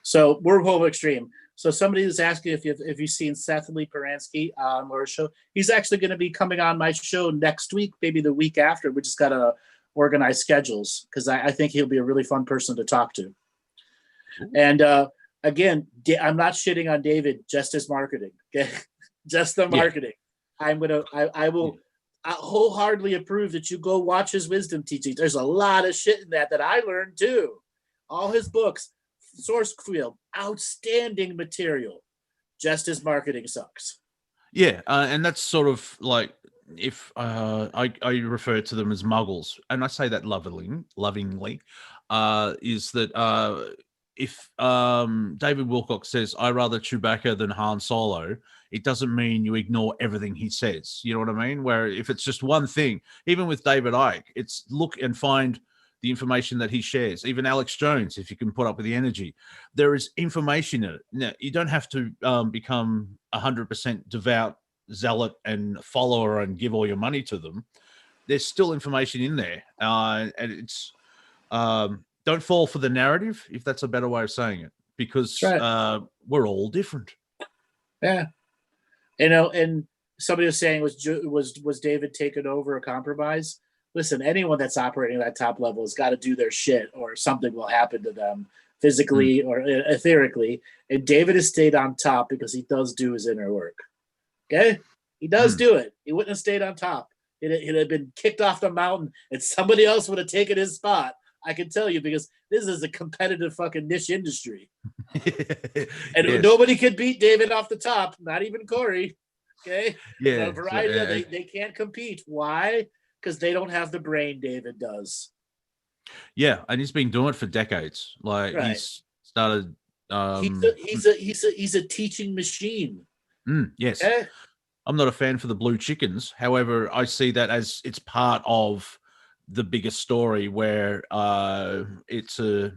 So wormhole extreme. So somebody is asking if you've seen Seth Lee Paransky on our show. He's actually going to be coming on my show next week, maybe the week after. We just got to organize schedules because I think he'll be a really fun person to talk to. Ooh. And again, I'm not shitting on David, just his marketing. Okay, just the marketing. Yeah. I will wholeheartedly approve that you go watch his wisdom teachings. There's a lot of shit in that I learned too. All his books. Source field, outstanding material. Just his marketing sucks. Yeah, and that's sort of like if I refer to them as muggles, and I say that lovingly, is that if David Wilcock says, "I rather Chewbacca than Han Solo," it doesn't mean you ignore everything he says. You know what I mean? Where if it's just one thing, even with David Icke, it's look and find the information that he shares. Even Alex Jones, if you can put up with the energy, there is information in it. Now, you don't have to become 100% devout zealot and follower and give all your money to them. There's still information in there, and it's don't fall for the narrative, if that's a better way of saying it, because we're all different. Yeah, and somebody was saying was David taken over a compromise? Listen, anyone that's operating at that top level has got to do their shit, or something will happen to them physically or etherically. And David has stayed on top because he does do his inner work. Okay, he does do it. He wouldn't have stayed on top. It had been kicked off the mountain, and somebody else would have taken his spot. I can tell you, because this is a competitive fucking niche industry, and nobody could beat David off the top. Not even Corey. Okay, yeah, variety. They can't compete. Why? Because they don't have the brain David does. Yeah, and he's been doing it for decades. Like he's started. He's a teaching machine. Yes, I'm not a fan for the blue chickens. However, I see that as it's part of the bigger story where it's a.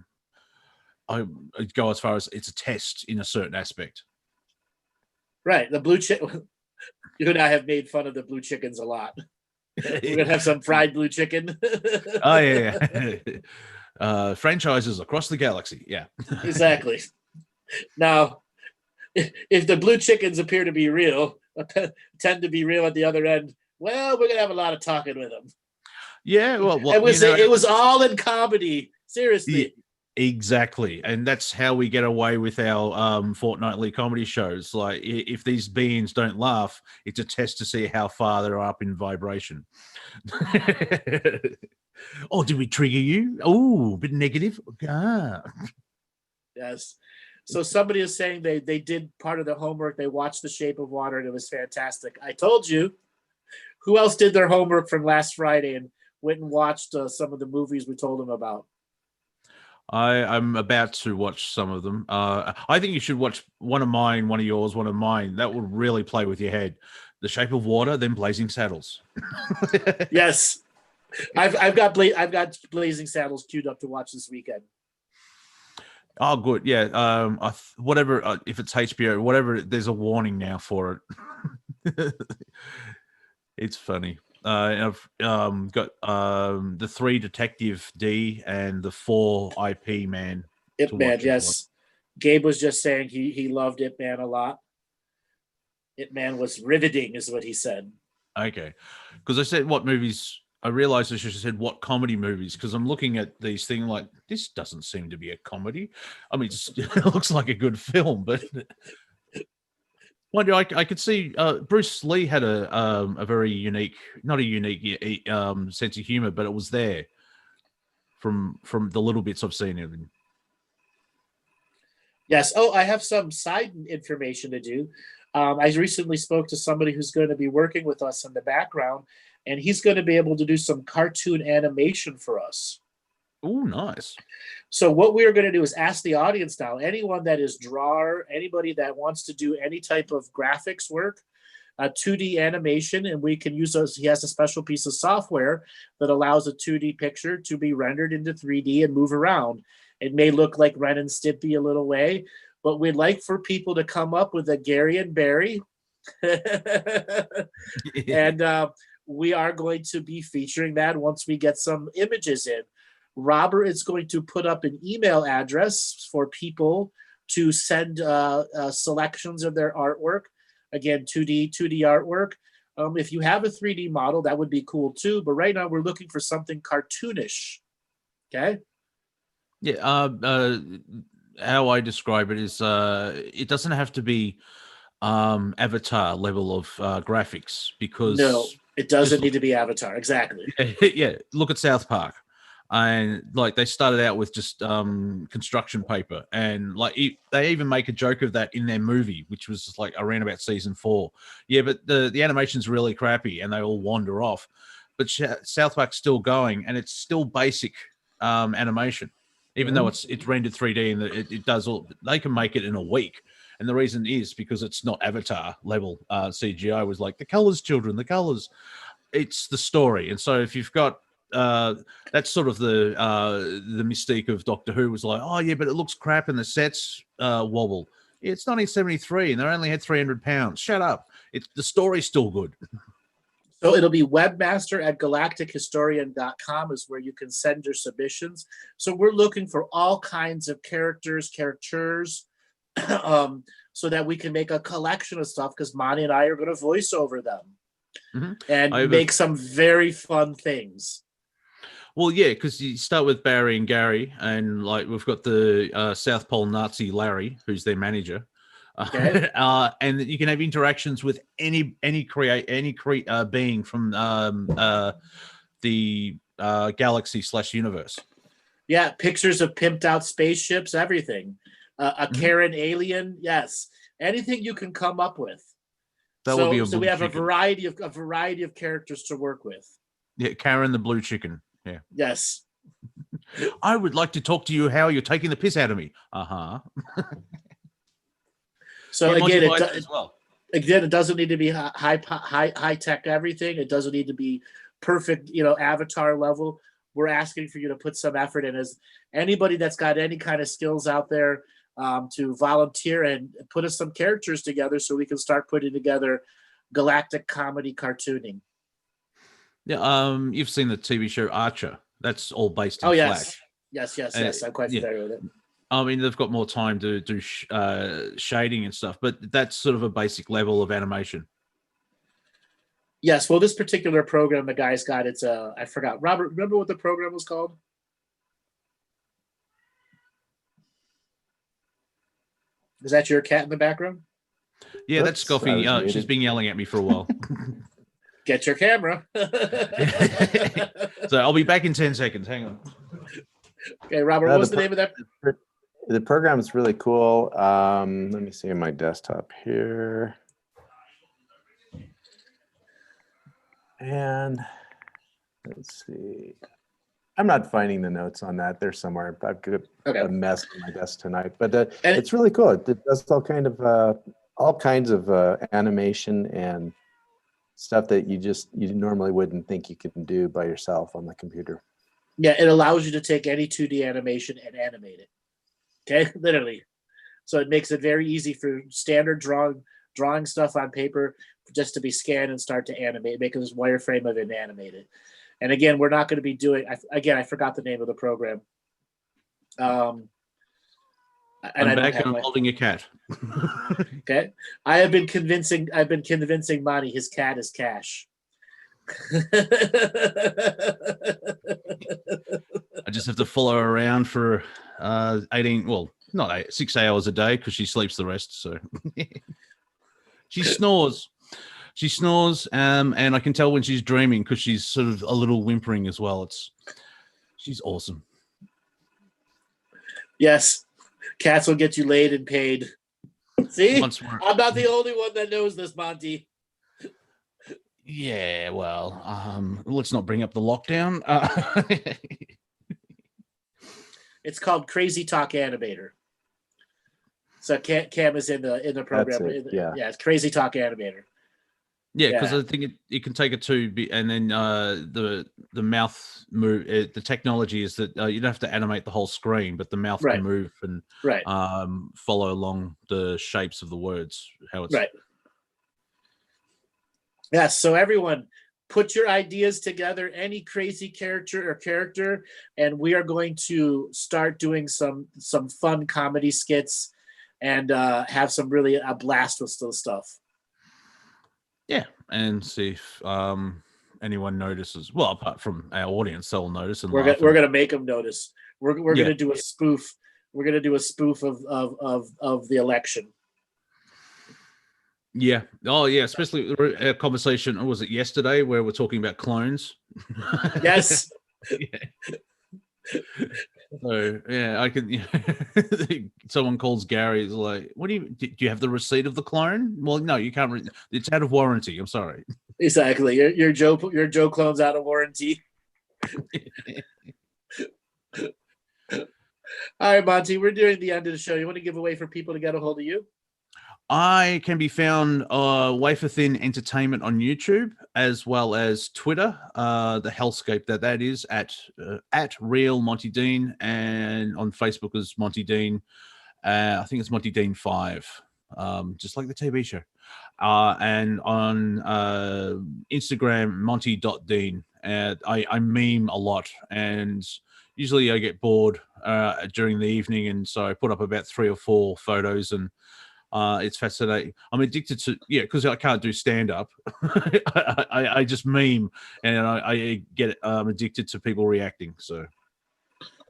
I'd go as far as it's a test in a certain aspect. Right. The blue chicken. You and I have made fun of the blue chickens a lot. We're gonna have some fried blue chicken. Oh yeah. Franchises across the galaxy. Yeah. Exactly. Now, if the blue chickens appear to be real, tend to be real at the other end, well, we're gonna have a lot of talking with them. Yeah. Well, it was all in comedy. Seriously. Exactly, and that's how we get away with our fortnightly comedy shows. Like, if these beings don't laugh, it's a test to see how far they're up in vibration. Oh, did we trigger you? Oh, a bit negative. Ah. Yes. So somebody is saying they did part of the homework. They watched The Shape of Water, and it was fantastic. I told you. Who else did their homework from last Friday and went and watched some of the movies we told them about? I'm about to watch some of them. I think you should watch one of mine, one of yours, one of mine. That will really play with your head. The Shape of Water, then Blazing Saddles. Yes, I've got Blazing Saddles queued up to watch this weekend. Oh, good. Yeah. Whatever. If it's HBO, whatever. There's a warning now for it. It's funny. I've got the 3 Detective D and the 4 IP Man. Ip Man, yes. Gabe was just saying he loved Ip Man a lot. Ip Man was riveting, is what he said. Okay, because I said what movies. I realized I should have said what comedy movies, because I'm looking at these things like, this doesn't seem to be a comedy. I mean, it looks like a good film, but. Wonder, I could see Bruce Lee had a very unique, not a unique sense of humor, but it was there from the little bits I've seen of him. Yes. Oh, I have some side information to do. I recently spoke to somebody who's going to be working with us in the background, and he's going to be able to do some cartoon animation for us. Oh, nice. So what we're going to do is ask the audience now, anyone that is drawer, anybody that wants to do any type of graphics work, 2D animation, and we can use those. He has a special piece of software that allows a 2D picture to be rendered into 3D and move around. It may look like Ren and Stimpy a little way, but we'd like for people to come up with a Gary and Barry. And we are going to be featuring that once we get some images in. Robert is going to put up an email address for people to send selections of their artwork. Again, 2D artwork. If you have a 3D model, that would be cool too. But right now we're looking for something cartoonish. Okay. Yeah. How I describe it is it doesn't have to be Avatar level of graphics, because no, it doesn't need to be Avatar. Exactly. Yeah. Look at South Park. And like, they started out with just construction paper, and like they even make a joke of that in their movie, which was like around about season 4. Yeah, but the animation's really crappy, and they all wander off. But South Park's still going, and it's still basic animation, even though it's rendered 3D, and it does all. They can make it in a week, and the reason is because it's not Avatar level CGI. Was like the colors, children, the colors. It's the story, and so if you've got that's sort of the mystique of Doctor Who, was like, oh yeah, but it looks crap and the sets wobble. Yeah, it's 1973 and they only had 300 pounds. Shut up. The story's still good. So it'll be webmaster@galactichistorian.com is where you can send your submissions. So we're looking for all kinds of characters, so that we can make a collection of stuff, because Monty and I are going to voice over them and make some very fun things. Well, yeah, because you start with Barry and Gary, and like we've got the South Pole Nazi Larry, who's their manager, Okay. and you can have interactions with any being from the galaxy/universe. Yeah, pictures of pimped out spaceships, everything. A Karen alien, yes, anything you can come up with. So we have a variety of characters to work with. Yeah, Karen the blue chicken. Yeah. Yes. I would like to talk to you how you're taking the piss out of me. So yeah, again, as well. Again, it doesn't need to be high tech everything. It doesn't need to be perfect, avatar level. We're asking for you to put some effort in. As anybody that's got any kind of skills out there, to volunteer and put us some characters together so we can start putting together galactic comedy cartooning. Yeah, you've seen the TV show Archer. That's all based in yes. Flash. Yes. I'm quite familiar with it. I mean, they've got more time to do shading and stuff, but that's sort of a basic level of animation. Yes, well, this particular program the guy's got, it's I forgot. Robert, remember what the program was called? Is that your cat in the background? Yeah, that's Scoffy. She's been yelling at me for a while. Get your camera. So I'll be back in 10 seconds. Hang on. Okay, Robert, what was the name of that? The program is really cool. Let me see on my desktop here. And let's see. I'm not finding the notes on that. They're somewhere. I've got a mess on my desk tonight, but it's really cool. It does all kinds of animation and stuff that you normally wouldn't think you can do by yourself on the computer. Yeah, it allows you to take any 2D animation and animate it. Okay, literally. So it makes it very easy for standard drawing stuff on paper just to be scanned and start to animate, make this wireframe of it and animate it. And again, we're not going to be doing. I forgot the name of the program. I'm back and I'm holding a cat. Okay, I've been convincing Monty his cat is Cash. I just have to follow her around for 6 hours a day because she sleeps the rest. So she snores. She snores, and I can tell when she's dreaming because she's sort of a little whimpering as well. She's awesome. Yes, cats will get you laid and paid. See, I'm not the only one that knows this, Monty. Yeah, well, let's not bring up the lockdown. It's called Crazy Talk Animator. So Cam is in the program. Yeah, it's Crazy Talk Animator. Yeah, because I think it can take it to be, and then the mouth move. The technology is that you don't have to animate the whole screen, but the mouth can move and follow along the shapes of the words. How it's right. Yes. So everyone, put your ideas together. Any crazy character, and we are going to start doing some fun comedy skits, and have some really a blast with still stuff. Yeah, and see if anyone notices. Well, apart from our audience, they'll notice. And we're gonna make them notice. We're gonna do a spoof. We're gonna do a spoof of the election. Yeah. Oh, yeah. Especially our conversation. Was it yesterday where we're talking about clones? Yes. So yeah, I can. Someone calls Gary. Is like, "What do you have the receipt of the clone?" Well, no, you can't. It's out of warranty. I'm sorry. Exactly. Your Joe clone's out of warranty. All right, Monty, we're doing the end of the show. You want to give a way for people to get a hold of you? I can be found Wafer Thin Entertainment on YouTube, as well as Twitter, the hellscape that is at Real Monty Dean, and on Facebook as Monty Dean. I think it's Monty Dean 5, just like the TV show. And on Instagram, Monty.Dean. I meme a lot, and usually I get bored during the evening, and so I put up about 3 or 4 photos, and it's fascinating. I'm addicted to because I can't do stand up. I just meme, and I get addicted to people reacting. So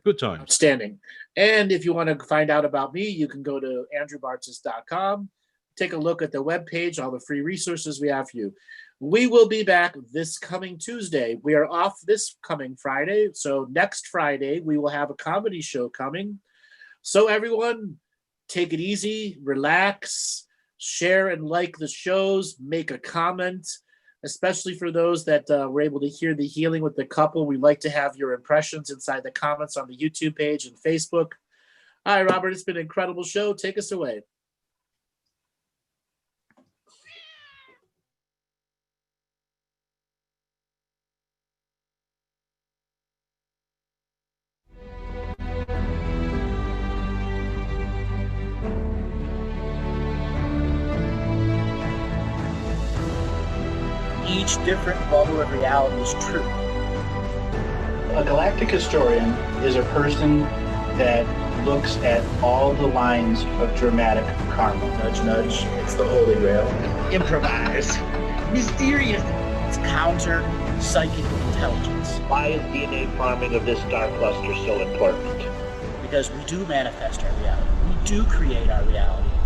good time. Outstanding. And if you want to find out about me, you can go to andrewbartzis.com. Take a look at the webpage, all the free resources we have for you. We will be back this coming Tuesday. We are off this coming Friday. So next Friday, we will have a comedy show coming. So everyone, take it easy, relax, share and like the shows, make a comment, especially for those that were able to hear the healing with the couple. We'd like to have your impressions inside the comments on the YouTube page and Facebook. All right, Robert, it's been an incredible show. Take us away. each different bubble of reality is true. A galactic historian is a person that looks at all the lines of dramatic karma. Nudge, nudge, it's the Holy Grail. Improvise. Mysterious. It's counter psychic intelligence. Why is DNA farming of this star cluster so important? Because we do manifest our reality. We do create our reality.